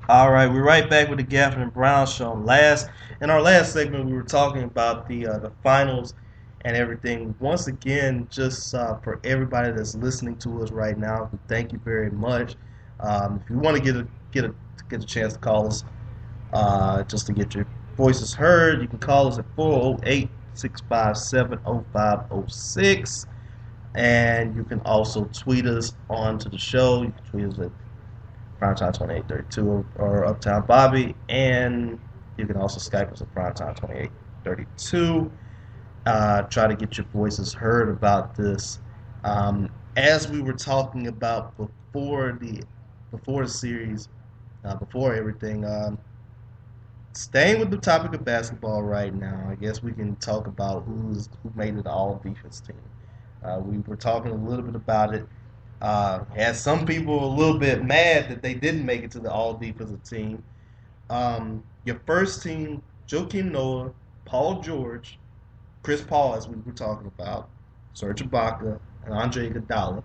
All right, we're right back with the Gafford and Brown Show. In our last segment, we were talking about the finals and everything. Once again, just for everybody that's listening to us right now, thank you very much. If you want to get a chance to call us, just to get your voices heard, you can call us at 408-657-0506. And you can also tweet us onto the show. You can tweet us at Primetime2832 or Uptown Bobby, and you can also Skype us at Primetime2832. Try to get your voices heard about this. As we were talking about before the series, before everything, staying with the topic of basketball right now, I guess we can talk about who made it all defense team. We were talking a little bit about it. Had some people a little bit mad that they didn't make it to the all defensive team. Your first team, Joakim Noah, Paul George, Chris Paul, as we were talking about, Serge Ibaka, and Andre Iguodala.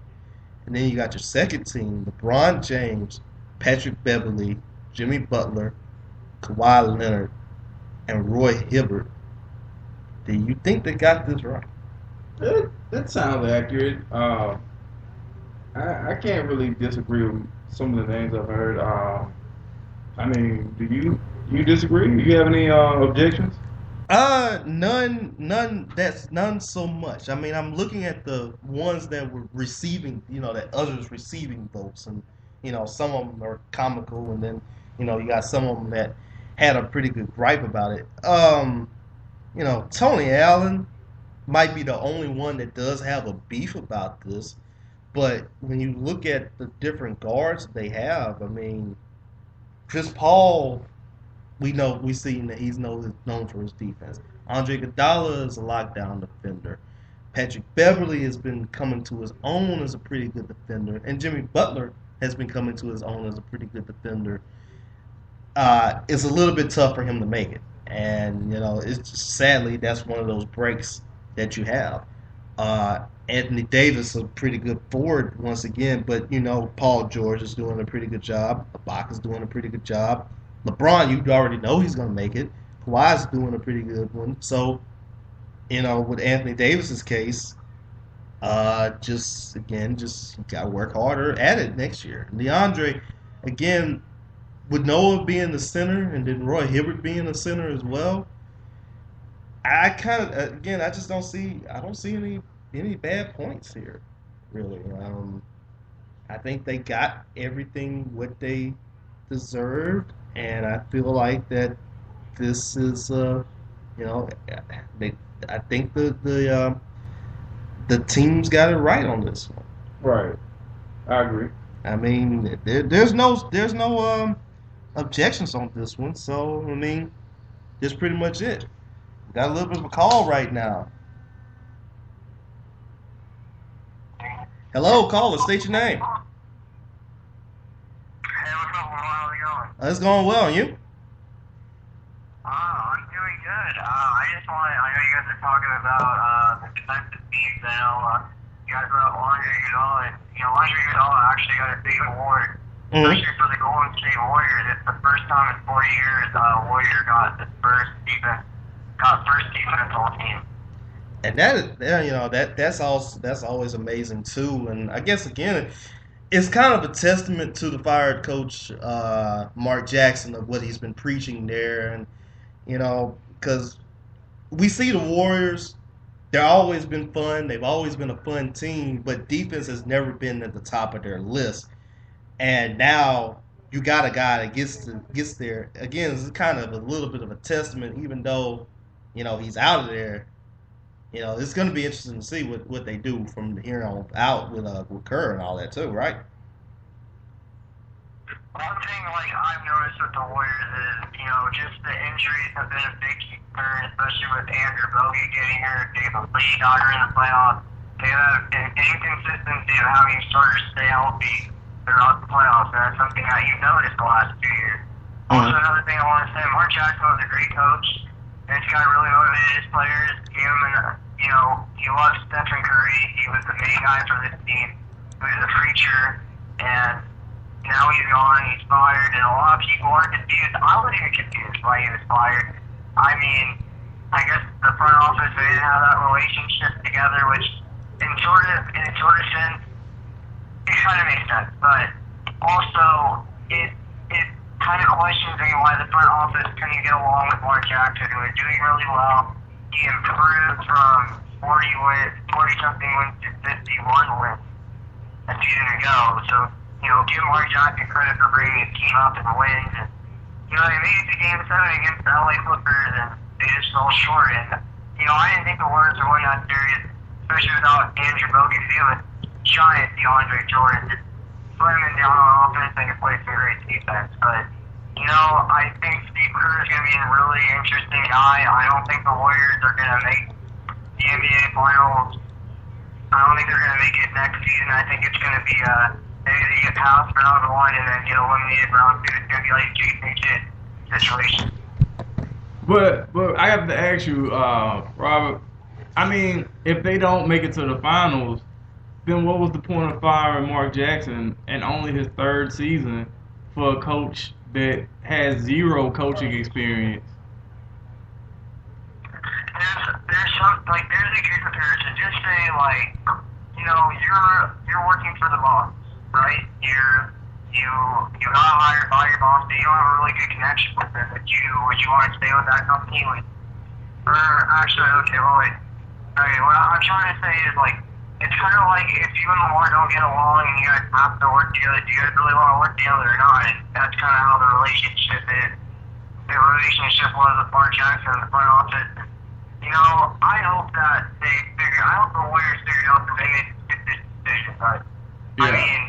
And then you got your second team, LeBron James, Patrick Beverley, Jimmy Butler, Kawhi Leonard, and Roy Hibbert. Do you think they got this right? That sounds accurate. I can't really disagree with some of the names I've heard. I mean, do you disagree? Do you have any objections? None so much. I mean, I'm looking at the ones that were receiving, that others receiving votes, and some of them are comical, and then you got some of them that had a pretty good gripe about it. Tony Allen might be the only one that does have a beef about this. But when you look at the different guards they have, I mean, Chris Paul, we've seen that he's known for his defense. Andre Iguodala is a lockdown defender. Patrick Beverley has been coming to his own as a pretty good defender, and Jimmy Butler has been coming to his own as a pretty good defender. It's a little bit tough for him to make it, and it's just, sadly that's one of those breaks that you have. Anthony Davis is a pretty good forward once again, but Paul George is doing a pretty good job. Ibaka's doing a pretty good job. LeBron, you already know he's going to make it. Kawhi's doing a pretty good one. So, with Anthony Davis's case, just you got to work harder at it next year. DeAndre, again, with Noah being the center and then Roy Hibbert being the center as well, I just don't see any bad points here, really. I think they got everything what they deserved, and I feel like that this is, I think the team's got it right on this one. Right, I agree. I mean, there's no objections on this one, so I mean, that's pretty much it. We got a little bit of a call right now. Hello, caller. State your name. Hey, what's up, Lamar? How's it going? It's going well, and you? I'm doing good. I know you guys are talking about the defensive teams. I know you guys brought up Andre Iguodala, and Andre Iguodala actually got a big award, especially for the Golden State Warriors. It's the first time in 40 years a Warrior got first defense all team. And that's always amazing too. And I guess again, it's kind of a testament to the fired coach Mark Jackson of what he's been preaching there. And because we see the Warriors, they've always been fun. They've always been a fun team, but defense has never been at the top of their list. And now you got a guy that gets there. Again, it's kind of a little bit of a testament, even though he's out of there. It's going to be interesting to see what they do from here on out with Kerr and all that too, right? One thing I've noticed with the Warriors is, just the injuries have been a big concern, especially with Andrew Bogut getting hurt, David Lee got her in the playoffs. They have an inconsistency of having starters stay healthy throughout the playoffs, and that's something that you've noticed the last 2 years. Also, another thing I want to say, Mark Jackson was a great coach. And this guy really motivated his players. He loved Stephen Curry. He was the main guy for this team. He was a preacher. And Now he's gone, he's fired, and a lot of people are confused. I wasn't even confused why he was fired. I mean, I guess the front office, they didn't have that relationship together, which in sort of sense, it kind of makes sense. But also, it kind of questions me why the front office couldn't get along with Mark Jackson, who was doing really well. He improved from 40-something wins to 51 wins a season ago. So, give Mark Jackson credit for bringing his team up in the wins. And, they made it to Game 7 against the LA Clippers, and they just fell short. And, I didn't think the Warriors were winning that series, especially without Andrew Bogut feeling giant DeAndre Jordan, just slamming down on offense and play some great defense. But, I think Steve Kerr is going to be a really interesting guy. I don't think the Warriors are going to make the NBA Finals. I don't think they're going to make it next season. I think it's going to be maybe they get past round 1 and then get eliminated round 2. It's going to be like Jason Kidd situation. But I have to ask you, Robert, I mean, if they don't make it to the finals, then what was the point of firing Mark Jackson in only his 3rd season for a coach that has 0 coaching experience? There's a good comparison. Just say, you're working for the boss, right? You got hired by your boss, but you don't have a really good connection with them. Would you want to stay with that company? What I'm trying to say is, it's kind of like if you and Lamar don't get along and you guys have to work together, do you guys really want to work together or not? And that's kind of how the relationship is. The relationship was with Mark Jackson in the front office. I hope the Warriors figured out that they made a good decision, but I mean,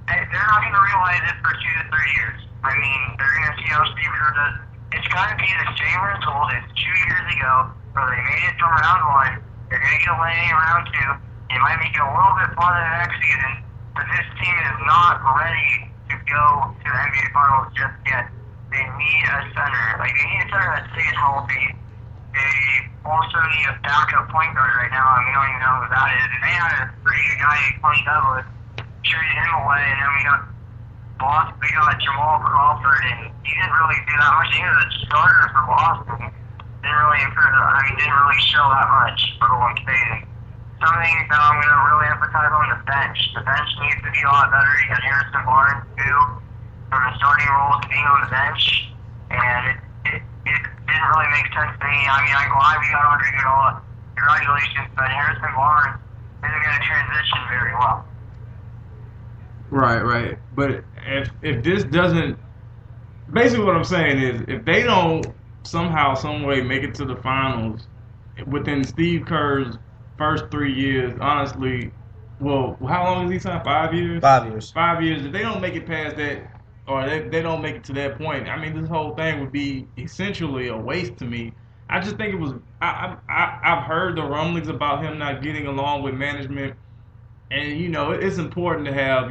they're not going to realize it for 2 to 3 years. I mean, they're going to see how Steve Kerr does. It's going to be the same result as 2 years ago, where they made it to round 1. They're going to get eliminated in round 2. It might make it a little bit farther next season, but this team is not ready to go to the NBA Finals just yet. They need a center. They need a center that stays healthy. They also need a backup point guard right now, and we don't even know who that is. And they had a pretty good guy, Tony Douglas, traded him away, and then we got Jamal Crawford, and he didn't really do that much. He was a starter for Boston. Didn't really show that much for Golden State. Something that I'm going to really emphasize on the bench. The bench needs to be a lot better. You got Harrison Barnes, too, from the starting role to being on the bench, and it didn't really make sense to me. I mean, I'm glad we got Andre Iguodala. Congratulations, but Harrison Barnes isn't going to transition very well. Right. But if this doesn't, basically what I'm saying is, if they don't somehow, some way make it to the finals within Steve Kerr's first 3 years, honestly, well, how long has he signed? 5 years? 5 years. 5 years. If they don't make it past that, or they don't make it to that point, I mean, this whole thing would be essentially a waste to me. I just think it was. I've heard the rumblings about him not getting along with management, and it's important to have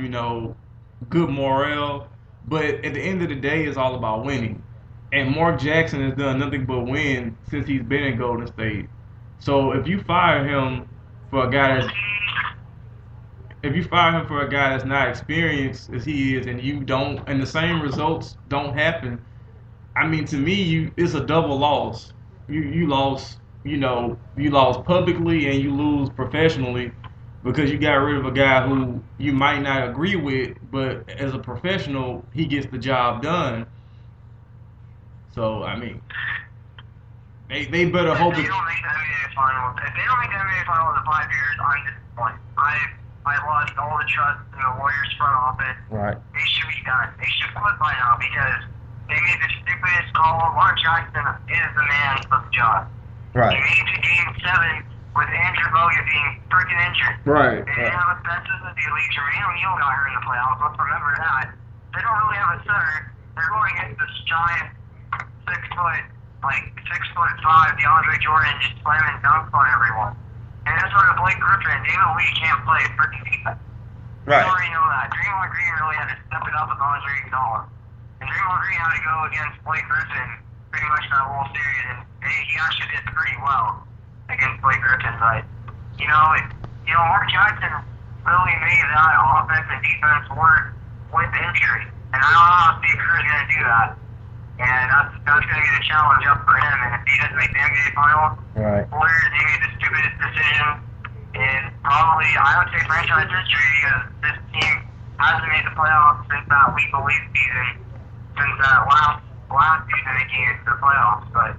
good morale, but at the end of the day, it's all about winning. And Mark Jackson has done nothing but win since he's been in Golden State. So if you fire him for a guy that's not experienced as he is, and the same results don't happen, I mean, to me, it's a double loss. You lost, you lost publicly and you lose professionally because you got rid of a guy who you might not agree with, but as a professional, he gets the job done. So, I mean, they better hope If they don't make the NBA Finals in 5 years, I'm disappointed. I lost all the trust in the Warriors front office. Right. They should be done. They should quit by now because they made the stupidest call. Mark Jackson is the man for the job. Right. They made it to Game 7 with Andrew Bogut being freaking injured. Right. They didn't have a census of the elite. Jermaine O'Neal got hurt in the playoffs. Let's remember that. They don't really have a center. They're going against this giant 6'5" DeAndre Jordan just slamming dunks on everyone. And that's why Blake Griffin, David Lee can't play freaking defense. Right. You already know that. Draymond Green really had to step it up with Andre Iguodala. And Draymond Green had to go against Blake Griffin pretty much that whole series, and he actually did pretty well against Blake Griffin. But, Mark Jackson really made that offense and defense work with injury. And I don't know how Steve Kerr is going to do that. And that's going to be the challenge up for him. And if he doesn't make the NBA Finals, Right. Warriors, they made the stupidest decision in probably, I would say, franchise history, because this team hasn't made the playoffs since that week of league season, since that last season they came into the playoffs. But,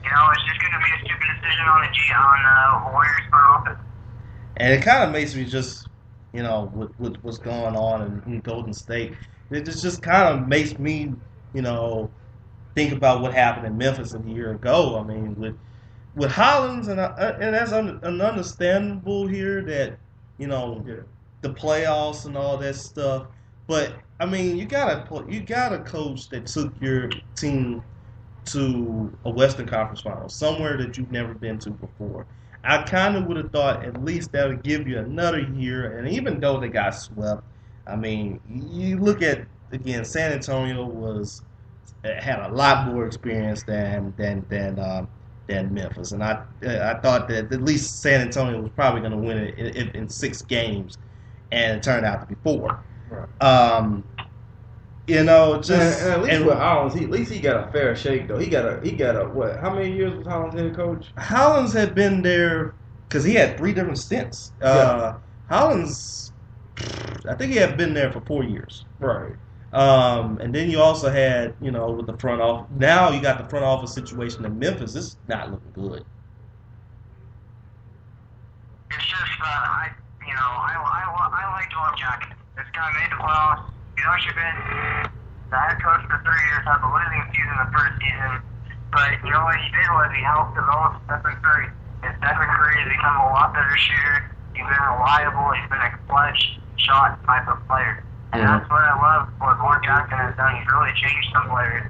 you know, it's just going to be a stupid decision on the Warriors front office. And it kind of makes me just, you know, with what's going on in Golden State, it just kind of makes me, you know, think about what happened in Memphis a year ago. I mean, with Hollins, and that's understandable here that, you know, the playoffs and all that stuff. But I mean, you got a coach that took your team to a Western Conference final, somewhere that you've never been to before. I kind of would have thought at least that would give you another year. And even though they got swept, I mean, you look at, again, San Antonio had a lot more experience than Memphis, and I thought that at least San Antonio was probably going to win it in 6 games, and it turned out to be 4. Right. You know, just and at least with Hollins, at least he got a fair shake though. He got a what? How many years was Hollins head coach? Hollins had been there because he had 3 different stints. Hollins, I think he had been there for 4 years. Right. And then you also had, you know, with the front office. Now you got the front office situation in Memphis. It's not looking good. It's just, I like George Jackson. This guy made the playoffs. He's actually been the head coach for 3 years, had the losing season the first season. But, you know what he did was he helped develop Stephen Curry. And Stephen Curry has become a lot better shooter. He's been reliable. He's been a clutch shot type of player. And that's what I love what Mark Jackson has done. He's really changed some players.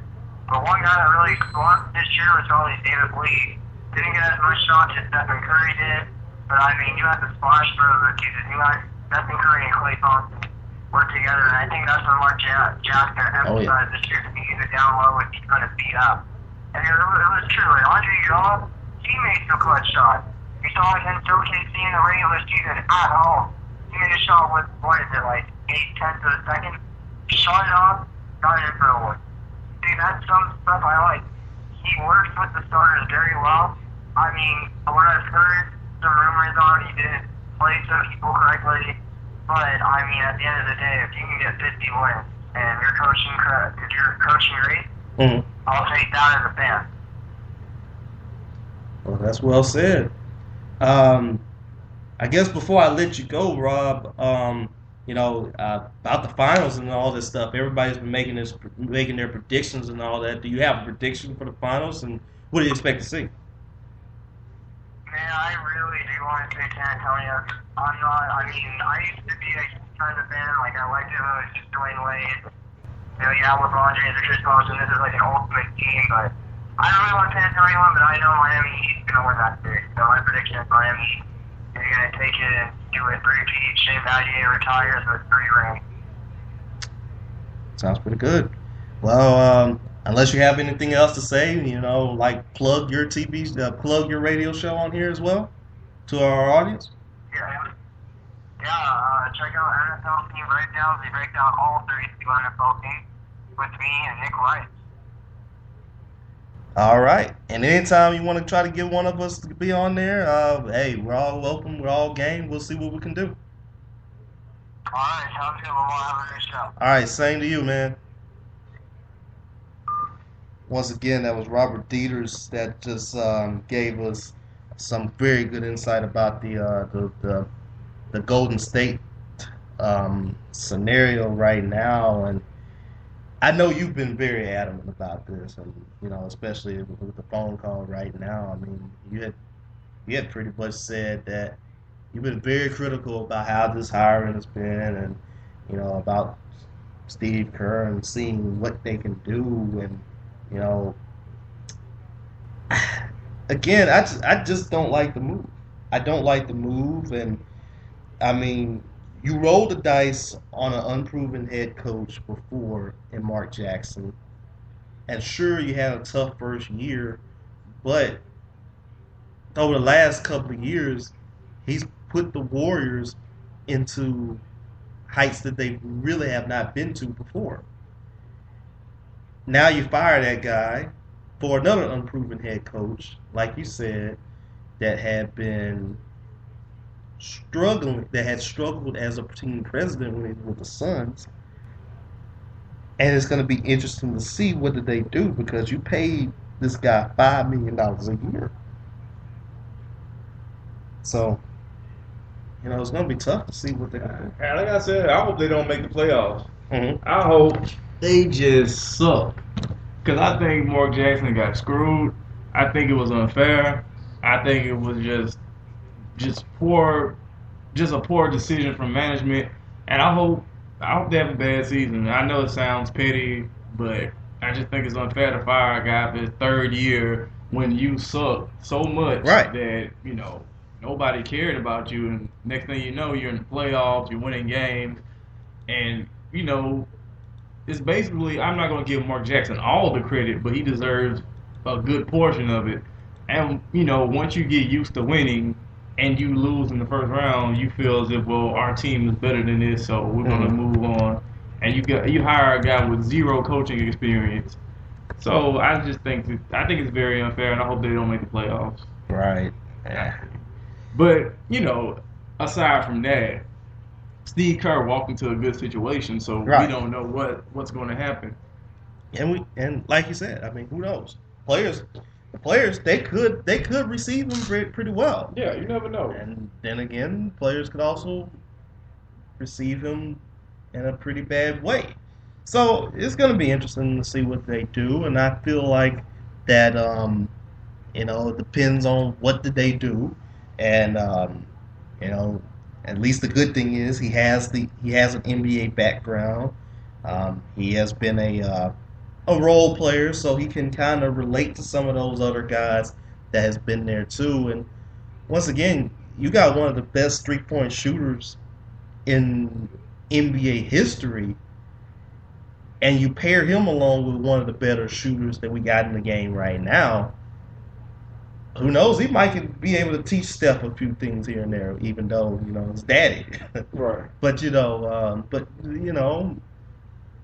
But one guy that really slumped this year was probably David Lee. Didn't get as much shots as Stephen Curry did. But, I mean, you have to splash for the season. You got Stephen Curry and Klay Thompson work together, and I think that's what Mark Jackson emphasized this year. He needs it down low and he's going to beat up. And it was true. Like, Andre Iguodala, he made some clutch shots. You saw him in OKC in the regular season at home. He made a shot with, what is it, like 8/10 of a second? Shot it off, got it in for a win. See, that's some stuff I like. He works with the starters very well. I mean, what I've heard, some rumors on he didn't play some people correctly. But, I mean, at the end of the day, if you can get 50 wins and you're coaching great, I'll take that as a fan. Well, that's well said. I guess before I let you go, Rob, you know, about the finals and all this stuff, everybody's been making their predictions and all that. Do you have a prediction for the finals, and what do you expect to see? Man, I really do want to say San Antonio. I'm not, I mean, I used to be a kind of fan, like I liked it when it was just Dwayne Wade. You know, yeah, LeBron James or Chris Paul, this is like an ultimate team, but I don't really want San Antonio, but I know Miami Heat's going to win that series. So my prediction is Miami Heat is going to take it and do it 3-peat. Shane Battier retires with 3 rings. Sounds pretty good. Well, unless you have anything else to say, you know, like plug your radio show on here as well to our audience. Check out NFL Team Breakdowns. They break down all 32 NFL teams with me and Nick Rice. All right. And anytime you want to try to get one of us to be on there, hey, we're all welcome. We're all game. We'll see what we can do. All right. Sounds good. We'll have a good show. All right. Same to you, man. Once again, that was Robert Dieters that just gave us some very good insight about the Golden State scenario right now, and I know you've been very adamant about this, and you know, especially with the phone call right now. I mean, you had pretty much said that you've been very critical about how this hiring has been, and you know, about Steve Kerr and seeing what they can do, and you know, again, I just don't like the move. I don't like the move, and I mean, you rolled the dice on an unproven head coach before in Mark Jackson. And sure, you had a tough first year, but over the last couple of years, he's put the Warriors into heights that they really have not been to before. Now you fire that guy for another unproven head coach, like you said, that had been struggling, that had struggled as a team president when he was with the Suns. And it's going to be interesting to see what did they do, because you paid this guy $5 million a year. So, it's going to be tough to see what they're going to do. And like I said, I hope they don't make the playoffs. Mm-hmm. I hope they just suck. Because I think Mark Jackson got screwed. I think it was unfair. I think it was just a poor decision from management. And I hope they have a bad season. I know it sounds petty, but I just think it's unfair to fire a guy for his third year when you suck so much that, nobody cared about you. And next thing you know, you're in the playoffs, you're winning games. And, it's basically, I'm not going to give Mark Jackson all the credit, but he deserves a good portion of it. And, once you get used to winning and you lose in the first round, you feel as if, well, our team is better than this, so we're going to move on. And you hire a guy with zero coaching experience. So I think it's very unfair, and I hope they don't make the playoffs. Right. Yeah. But, aside from that, Steve Kerr walked into a good situation, so we don't know what's going to happen. And like you said, who knows? The players, they could receive him pretty well. Yeah, you never know. And then again, players could also receive him in a pretty bad way. So it's going to be interesting to see what they do, and I feel like that it depends on what did they do, and at least the good thing is he has an NBA background. He has been a role player, so he can kind of relate to some of those other guys that has been there too. And once again, you got one of the best 3-point shooters in NBA history, and you pair him along with one of the better shooters that we got in the game right now. Who knows? He might be able to teach Steph a few things here and there, even though it's daddy. Right. But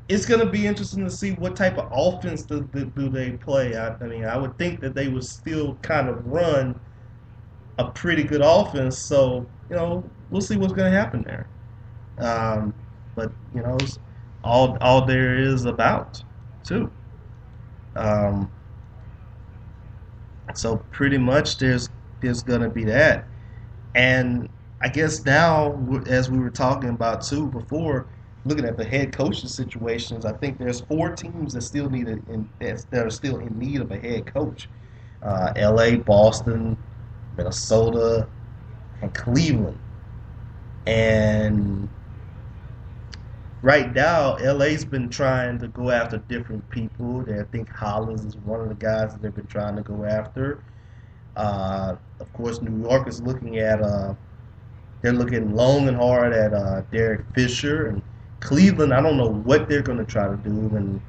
it's going to be interesting to see what type of offense do they play. I would think that they would still kind of run a pretty good offense. So we'll see what's going to happen there. But it's all there is about too. So pretty much there's going to be that. And I guess now, as we were talking about too before, looking at the head coaching situations, I think there's 4 teams that still that are still in need of a head coach. LA, Boston, Minnesota, and Cleveland. And right now, LA's been trying to go after different people. I think Hollins is one of the guys that they've been trying to go after. Of course, New York is looking at they're looking long and hard at Derek Fisher. And Cleveland, I don't know what they're going to try to do. And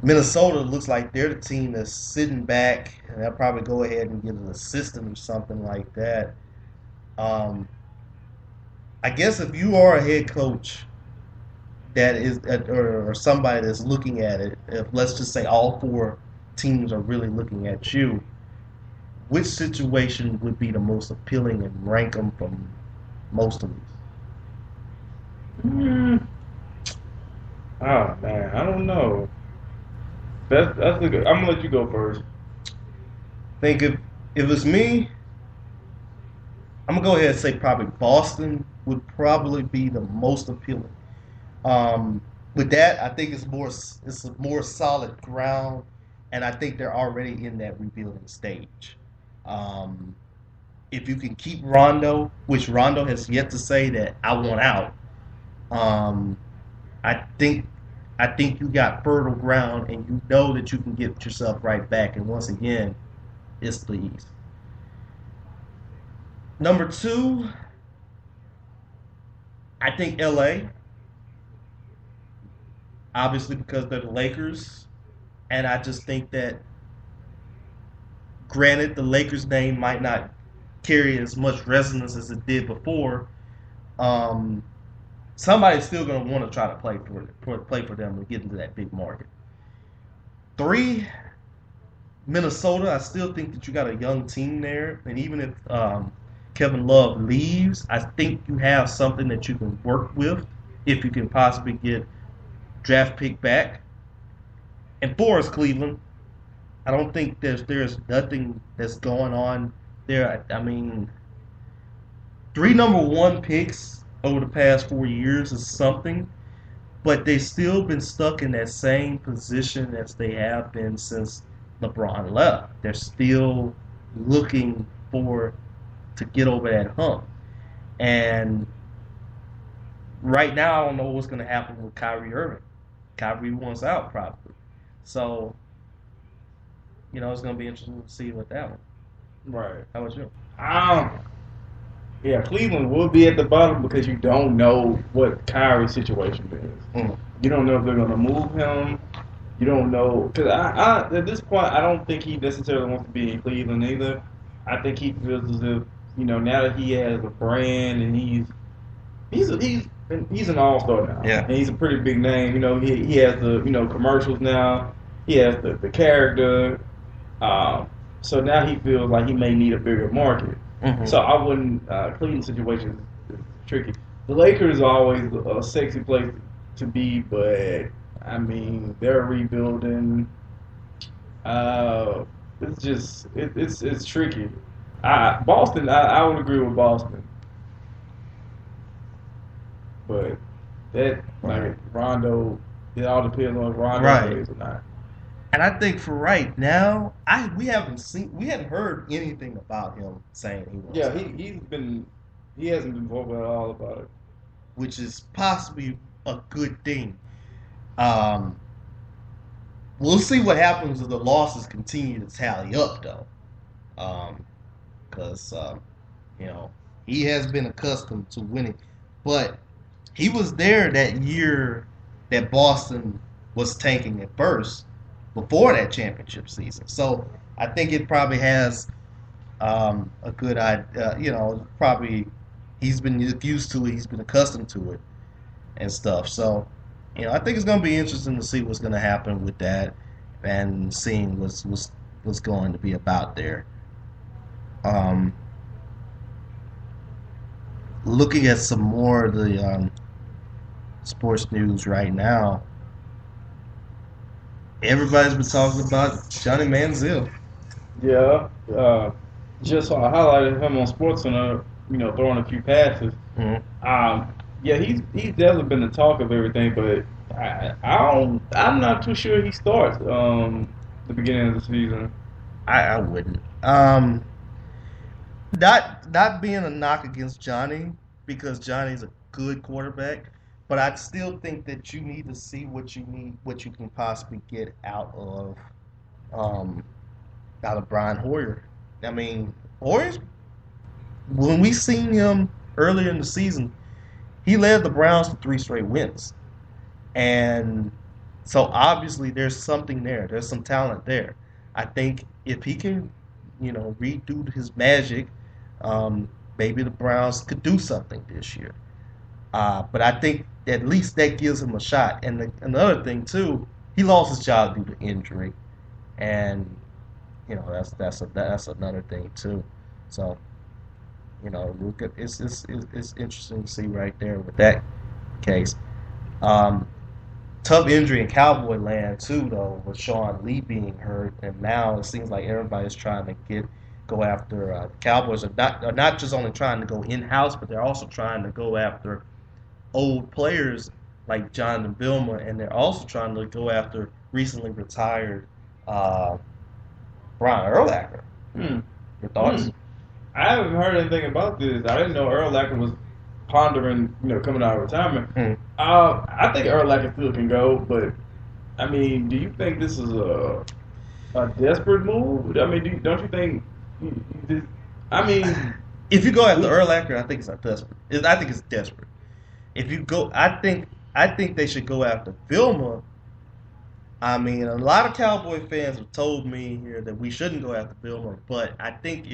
Minnesota looks like they're the team that's sitting back, and they'll probably go ahead and get an assistant or something like that. I guess if you are a head coach that is, or somebody that's looking at it, if let's just say all 4 teams are really looking at you, which situation would be the most appealing and rank them from most of these? Oh man, I don't know. That's a good. I'm gonna let you go first. I think if it's me, I'm gonna go ahead and say probably Boston would probably be the most appealing. With that, I think it's a more solid ground, and I think they're already in that rebuilding stage. If you can keep Rondo, which Rondo has yet to say that I want out, I think you got fertile ground, and you know that you can get yourself right back. And once again, it's the East. Number 2, I think LA. Obviously, because they're the Lakers, and I just think that, granted, the Lakers name might not carry as much resonance as it did before. somebody's still going to want to try to play for them to get into that big market. 3, Minnesota. I still think that you got a young team there, and even if Kevin Love leaves, I think you have something that you can work with if you can possibly get draft pick back. And 4 is Cleveland. I don't think there's nothing that's going on there. I mean, 3 number 1 picks over the past 4 years is something, but they've still been stuck in that same position as they have been since LeBron left. They're still looking to get over that hump. And right now, I don't know what's going to happen with Kyrie Irving. Kyrie wants out probably. So, it's going to be interesting to see with that one. Right. How about you? Yeah, Cleveland will be at the bottom because you don't know what Kyrie's situation is. You don't know if they're going to move him. You don't know. Because at this point, I don't think he necessarily wants to be in Cleveland either. I think he feels as if, now that he has a brand and he's an all-star now. Yeah. And he's a pretty big name. He has the, commercials now. He has the character. So now he feels like he may need a bigger market. Mm-hmm. So I wouldn't. Cleveland situation is tricky. The Lakers are always a sexy place to be, but I mean they're rebuilding. It's tricky. Boston, I would agree with Boston, but that Rondo, it all depends on if Rondo plays or not. And I think for right now, we haven't heard anything about him saying he wants. Yeah, he hasn't been vocal at all about it, which is possibly a good thing. We'll see what happens if the losses continue to tally up, though, because he has been accustomed to winning, but he was there that year that Boston was tanking at first. Before that championship season. So I think it probably has a good idea, probably he's been used to it, he's been accustomed to it and stuff. So, I think it's going to be interesting to see what's going to happen with that and seeing what's going to be about there. Looking at some more of the sports news right now, everybody's been talking about Johnny Manziel. Yeah, just saw I highlighted him on SportsCenter, throwing a few passes. Mm-hmm. Yeah, he's definitely been the talk of everything, but I'm not too sure he starts the beginning of the season. I wouldn't. Not being a knock against Johnny, because Johnny's a good quarterback. But I still think that you need to see what you can possibly get out of Brian Hoyer. I mean, Hoyer's, when we seen him earlier in the season, he led the Browns to 3 straight wins. And so obviously there's something there. There's some talent there. I think if he can, redo his magic, maybe the Browns could do something this year. But I think at least that gives him a shot. And another thing too, he lost his job due to injury, and that's another thing too. So look at it's interesting to see right there with that case. Tough injury in Cowboy land too, though, with Sean Lee being hurt, and now it seems like everybody's trying to go after. Cowboys are not just only trying to go in house, but they're also trying to go after old players like Jonathan Vilma, and they're also trying to go after recently retired Brian Urlacher. Your thoughts? I haven't heard anything about this. I didn't know Urlacher was pondering, coming out of retirement. I think Urlacher still can go, but I mean, do you think this is a desperate move? I mean, don't you think? I mean, if you go after Urlacher, I think it's not desperate. I think it's desperate. If you go, I think they should go after Vilma. I mean, a lot of Cowboy fans have told me here that we shouldn't go after Vilma, but I think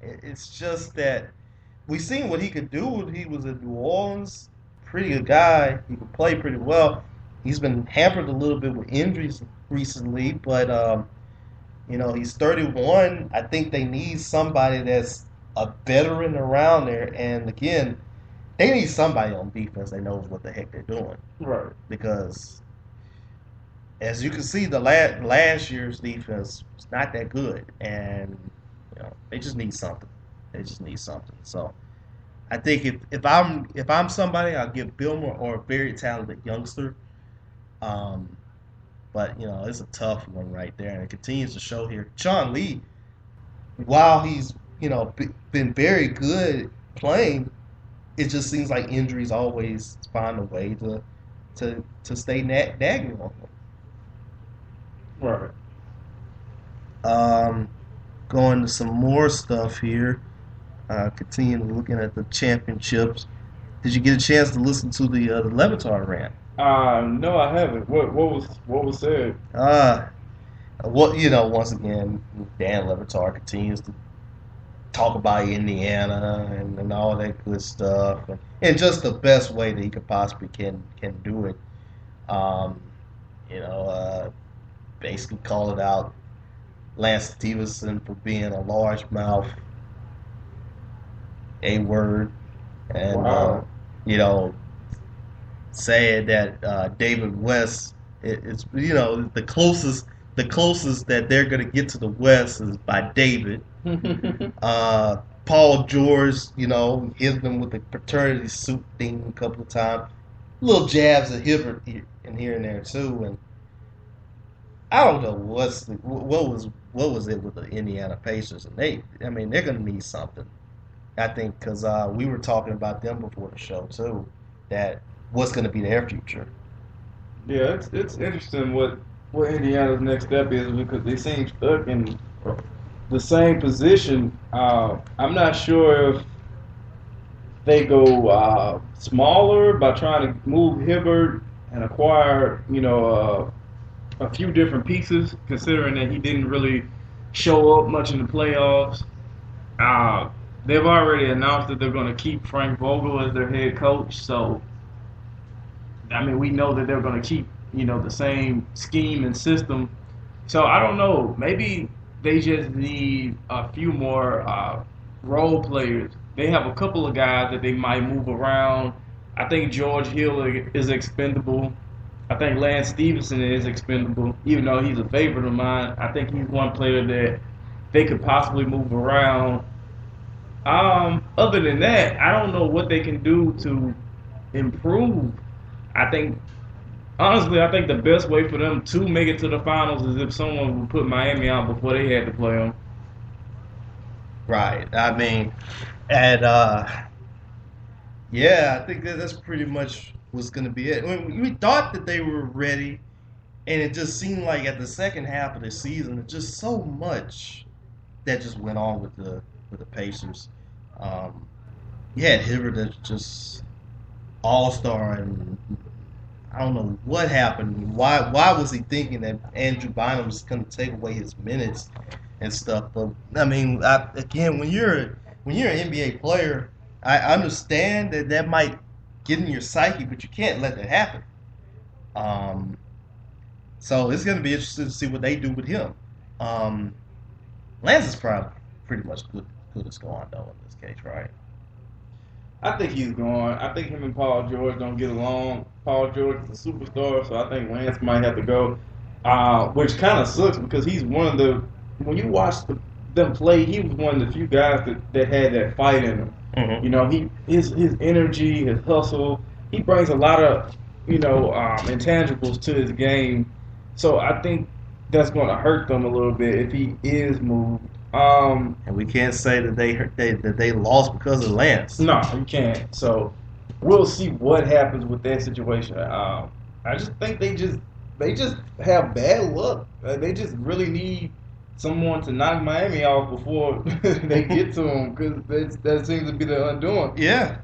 it's just that we've seen what he could do when he was in New Orleans pretty good guy. He can play pretty well. He's been hampered a little bit with injuries recently, but he's 31. I think they need somebody that's a veteran around there, and again, they need somebody on defense that knows what the heck they're doing. Right. Because as you can see, the last year's defense was not that good, and they just need something. They just need something. So I think if I'm somebody, I'll give Billmore or a very talented youngster. But it's a tough one right there, and it continues to show here. Sean Lee, while he's been very good playing, it just seems like injuries always find a way to stay nagging on him. Right. Going to some more stuff here. Continuing looking at the championships. Did you get a chance to listen to the Levitard rant? No, I haven't. What was said? Once again, Dan Levitard continues to talk about Indiana and all that good stuff, and just the best way that he could possibly can do it. Basically call it out Lance Stevenson for being a largemouth A-word, and wow. Saying that David West is the closest that they're going to get to the West is by David. Paul George, hit them with the paternity suit thing a couple of times. Little jabs at Hibbert here and there too, and I don't know what was it with the Indiana Pacers, and they're going to need something. I think because we were talking about them before the show too, that what's going to be their future. Yeah, it's interesting what Indiana's next step is, because they seem stuck in the same position. I'm not sure if they go smaller by trying to move Hibbert and acquire a few different pieces, considering that he didn't really show up much in the playoffs. They've already announced that they're going to keep Frank Vogel as their head coach, so we know that they're going to keep the same scheme and system. So I don't know, maybe they just need a few more role players. They have a couple of guys that they might move around. I think George Hill is expendable. I think Lance Stevenson is expendable, even though he's a favorite of mine. I think he's one player that they could possibly move around. Other than that, I don't know what they can do to improve. Honestly, I think the best way for them to make it to the finals is if someone would put Miami out before they had to play them. Right. I think that's pretty much what's going to be it. We thought that they were ready, and it just seemed like at the second half of the season, there's just so much that just went on with the Pacers. You had Hibbert that's just all-star, and I don't know what happened. Why was he thinking that Andrew Bynum was going to take away his minutes and stuff? But again, when you're an NBA player, I understand that might get in your psyche, but you can't let that happen. So it's going to be interesting to see what they do with him. Lance is probably pretty much good as gone though in this case, right? I think he's gone. I think him and Paul George don't get along. Paul George is a superstar, so I think Lance might have to go, which kind of sucks because he's one of the. When you watch them play, he was one of the few guys that had that fight in him. Mm-hmm. His energy, his hustle, he brings a lot of intangibles to his game. So I think that's going to hurt them a little bit if he is moved. And we can't say that they lost because of Lance. No, you can't. So we'll see what happens with that situation. I just think they just have bad luck. They just really need someone to knock Miami off before they get to them, because that seems to be the undoing. Yeah.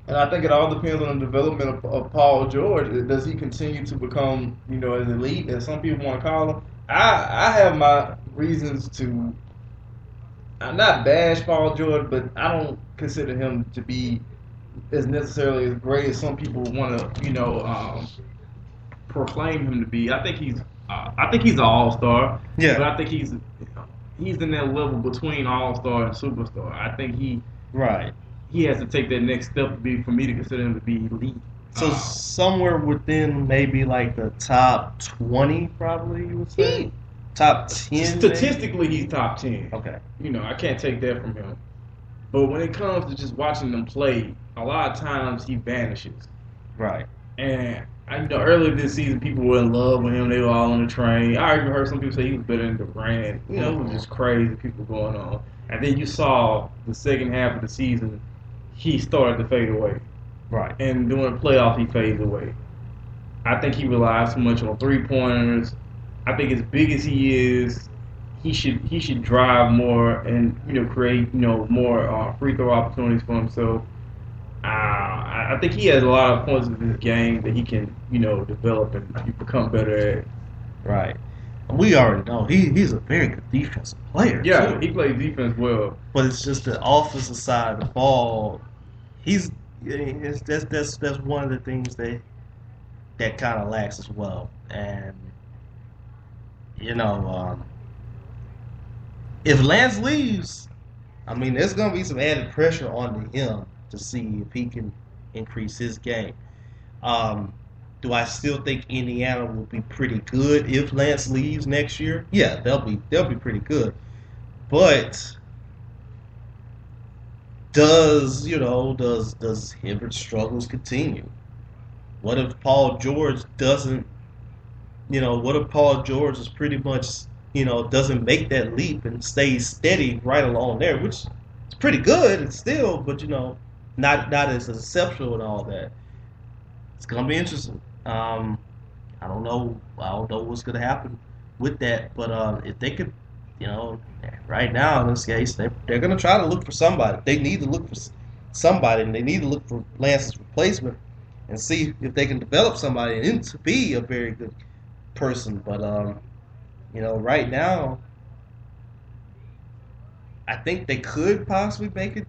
And I think it all depends on the development of Paul George. Does he continue to become, as elite as some people want to call him? I have my reasons to not bash Paul George, but I don't consider him to be as necessarily as great as some people want to, proclaim him to be. I think he's an all-star. Yeah. But I think he's in that level between all-star and superstar. I think he has to take that next step for me to consider him to be elite. So somewhere within maybe like the top 20, probably you would say. Top 10. Statistically, he's top 10. Okay. I can't take that from him. But when it comes to just watching them play, a lot of times he vanishes. Right. And earlier this season, people were in love with him. They were all on the train. I even heard some people say he was better than Durant. It was just crazy people going on. And then you saw the second half of the season, he started to fade away. Right. And during the playoffs, he fades away. I think he relies too much on three-pointers. I think as big as he is, he should drive more and create more free throw opportunities for himself. I think he has a lot of points in this game that he can develop and become better at. Right. We already know he's a very good defensive player. Yeah, too. he plays defense well. But it's just the offensive side of the ball. That's one of the things that kind of lacks as well. And if Lance leaves, I mean, there's going to be some added pressure on him to see if he can increase his game. Do I still think Indiana will be pretty good if Lance leaves next year? Yeah, they'll be pretty good. But does Hibbert's struggles continue? What if Paul George doesn't? What if Paul George is pretty much doesn't make that leap and stays steady right along there, which is pretty good. It's still, but not as exceptional and all that. It's gonna be interesting. I don't know what's gonna happen with that, but if they could, right now in this case, they're gonna try to look for somebody. They need to look for somebody, and they need to look for Lance's replacement and see if they can develop somebody and to be a very good person. But right now, I think they could possibly make it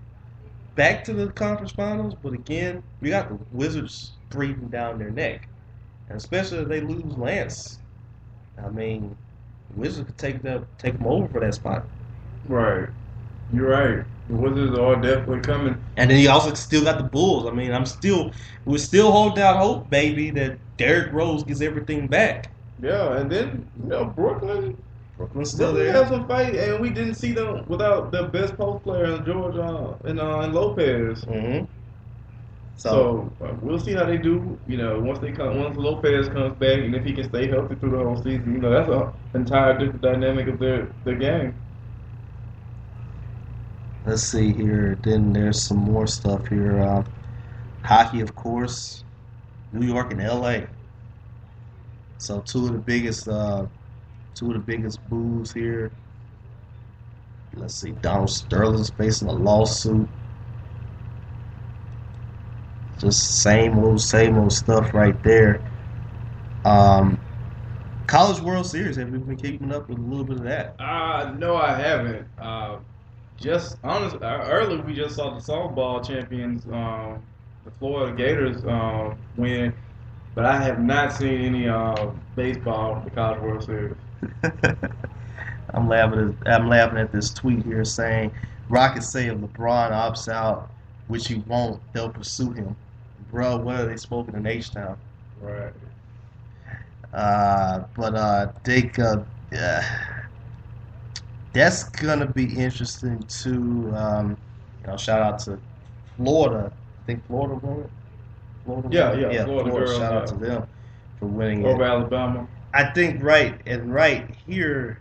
back to the conference finals. But again, we got the Wizards breathing down their neck, and especially if they lose Lance. I mean, the Wizards could take them over for that spot. Right. You're right. The Wizards are definitely coming. And then you also still got the Bulls. I mean, we're still holding out hope, baby, that Derrick Rose gets everything back. Yeah, and then Brooklyn's still there. Have some fight, and we didn't see them without their best post player in George and Lopez. Mm-hmm. So we'll see how they do. Once Lopez comes back, and if he can stay healthy through the whole season, that's an entire different dynamic of their game. Let's see here. Then there's some more stuff here. Hockey, of course. New York and L.A. So two of the biggest boos here. Let's see. Donald Sterling's facing a lawsuit. Just same old stuff right there. College World Series. Have you been keeping up with a little bit of that? No, I haven't. Just honestly, earlier we just saw the softball champions, the Florida Gators, win, but I have not seen any baseball, the College World Series. I'm laughing at this tweet here saying, Rockets say if LeBron opts out, which he won't, they'll pursue him. Bro, what are they smoking in H-Town? Right. But I think that's gonna be interesting too. Shout out to Florida. I think Florida won it. Yeah. Florida girls, shout out to them for winning over it. Alabama. I think right here,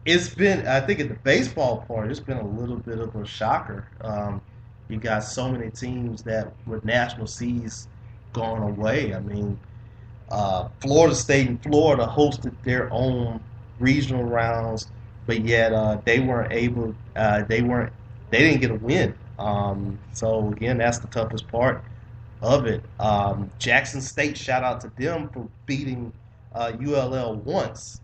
I think at the baseball part, it's been a little bit of a shocker. You got so many teams that with national seeds going away. I mean, Florida State and Florida hosted their own regional rounds, but yet they weren't able. They didn't get a win. So again, that's the toughest part of it. Jackson State, shout out to them for beating ULL once,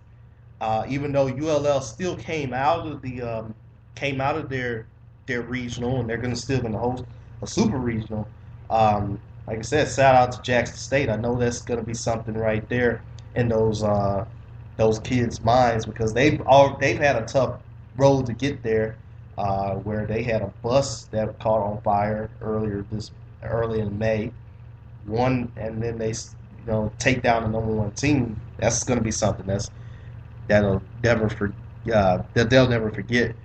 even though ULL still came out of their regional, and they're still going to a super regional. Like I said, shout out to Jackson State. I know that's going to be something right there in those kids' minds because they've had a tough road to get there, where they had a bus that caught on fire early in May. And then they take down the number one team. That's going to be something that they'll never forget.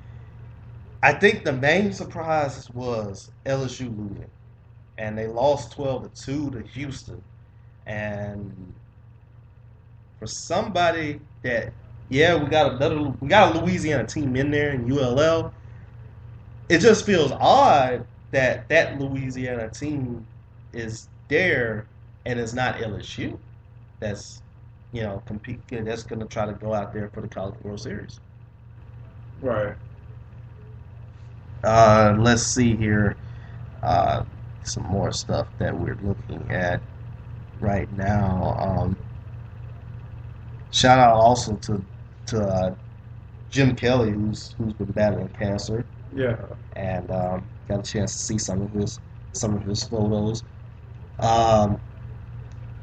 I think the main surprise was LSU losing, and they lost 12-2 to Houston. And for somebody that, we got a Louisiana team in there in ULL, it just feels odd that Louisiana team is there and it's not LSU. That's that's going to try to go out there for the College World Series. Right. Let's see here. Some more stuff that we're looking at right now. Shout out also to Jim Kelly, who's been battling cancer. Yeah. And got a chance to see some of his photos.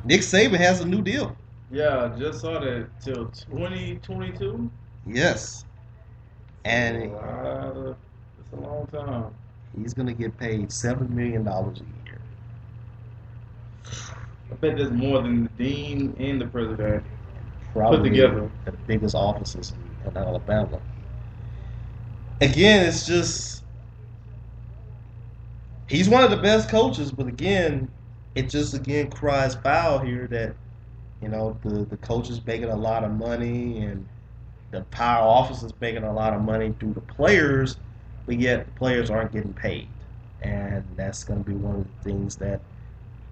Nick Saban has a new deal. Yeah, I just saw that till 2022. Yes. And it's a long time. He's going to get paid $7 million a year. I bet that's more than the dean and the president Probably put together. The biggest offices in Alabama. Again, it's just he's one of the best coaches, but again, it just cries foul here that the coach is making a lot of money and the power office is making a lot of money through the players, but yet the players aren't getting paid, and that's going to be one of the things that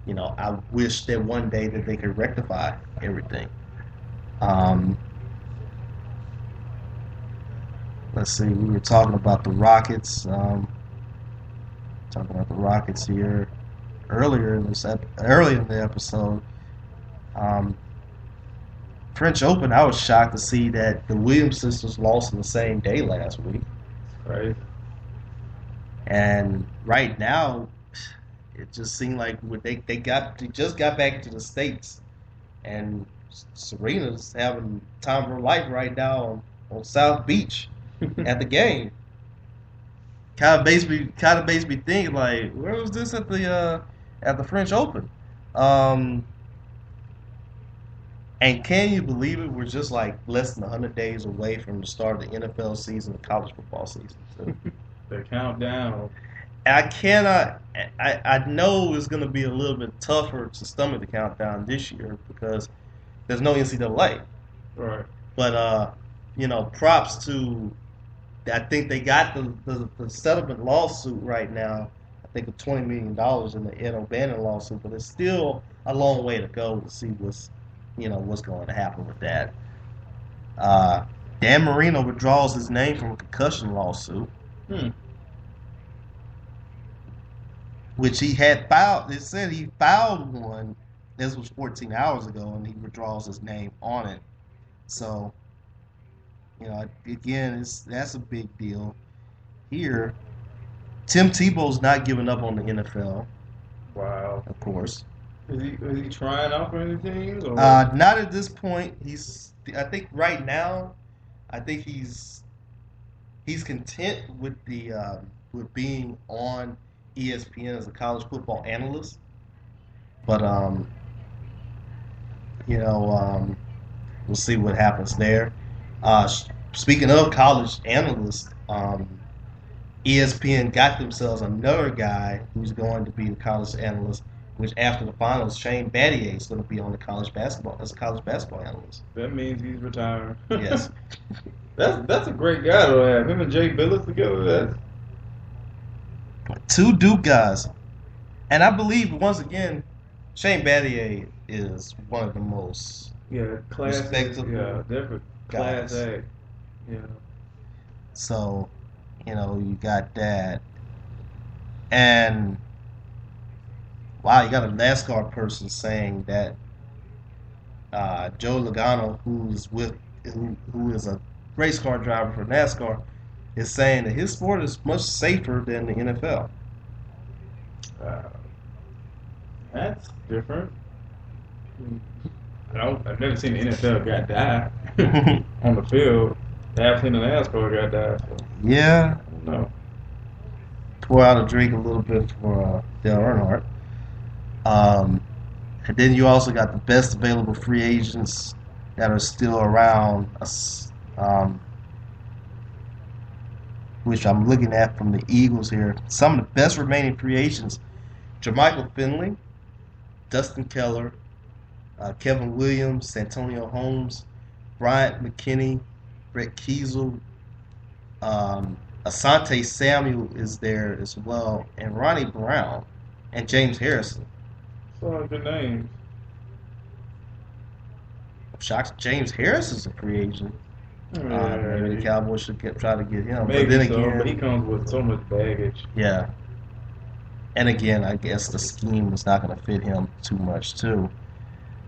I wish that one day that they could rectify everything. Let's see. We were talking about the Rockets. Here earlier in the episode. French Open. I was shocked to see that the Williams sisters lost in the same day last week. Right. And right now, it just seemed like they just got back to the States, and Serena's having time of her life right now on South Beach at the game. Kind of makes me think like, where was this at the French Open? And can you believe it? We're just like less than 100 days away from the start of the NFL season, the college football season. So. The countdown. I know it's going to be a little bit tougher to stomach the countdown this year because there's no NCAA. Right. But props to. I think they got the settlement lawsuit right now. I think of $20 million in the Ed O'Bannon lawsuit, but it's still a long way to go to see what's going to happen with that. Dan Marino withdraws his name from a concussion lawsuit, which he had filed. It said he filed one. This was 14 hours ago, and he withdraws his name on it. So. Again, that's a big deal. Here, Tim Tebow's not giving up on the NFL. Wow. Of course. Is he trying out for anything? Or? Not at this point. I think right now, he's content with with being on ESPN as a college football analyst. But we'll see what happens there. Speaking of college analysts, ESPN got themselves another guy who's going to be the college analyst, which after the finals, Shane Battier is going to be on the college basketball analyst. That means he's retiring. Yes. That's a great guy to have. Him and Jay Billis together, two Duke guys. And I believe, once again, Shane Battier is one of the most respectable different. guys. Class A. Yeah. So, you got that. And, wow, you got a NASCAR person saying that Joe Logano, who is a race car driver for NASCAR, is saying that his sport is much safer than the NFL. Uh, that's different. I've never seen the NFL got die on the field. I've seen the NASCAR got die. So Yeah, I don't know. pour out a drink a little bit for Dale Earnhardt. And then you also got the best available free agents that are still around, which I'm looking at from the Eagles here. Some of the best remaining free agents: Jermichael Finley, Dustin Keller, Kevin Williams, Santonio Holmes, Bryant McKinney, Brett Kiesel, Asante Samuel is there as well, and Ronnie Brown, and James Harrison. So good names. I'm shocked James Harris is a free agent. Maybe the Cowboys should try to get him. Maybe but then so, again, but he comes with so much baggage. yeah. And again, I guess the scheme is not going to fit him too much too.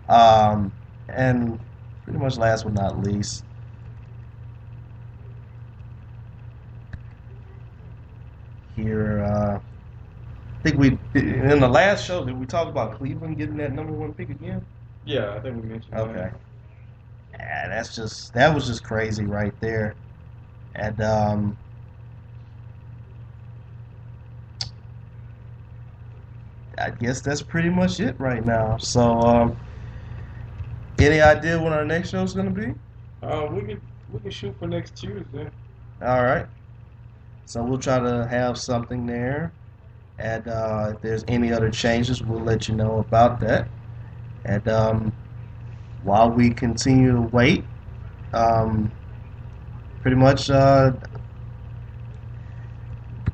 And pretty much last but not least, here, I think in the last show, did we talk about Cleveland getting that number 1 pick again? Yeah, I think we mentioned Okay. that. Yeah, that was just crazy right there. And I guess that's pretty much it right now. So any idea when our next show is going to be? We can shoot for next Tuesday. All right. So we'll try to have something there. And if there's any other changes, we'll let you know about that. And while we continue to wait, pretty much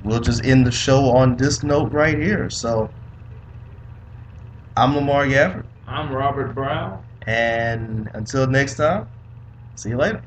we'll just end the show on this note right here. So I'm Lamar Gafford. I'm Robert Brown. And until next time, see you later.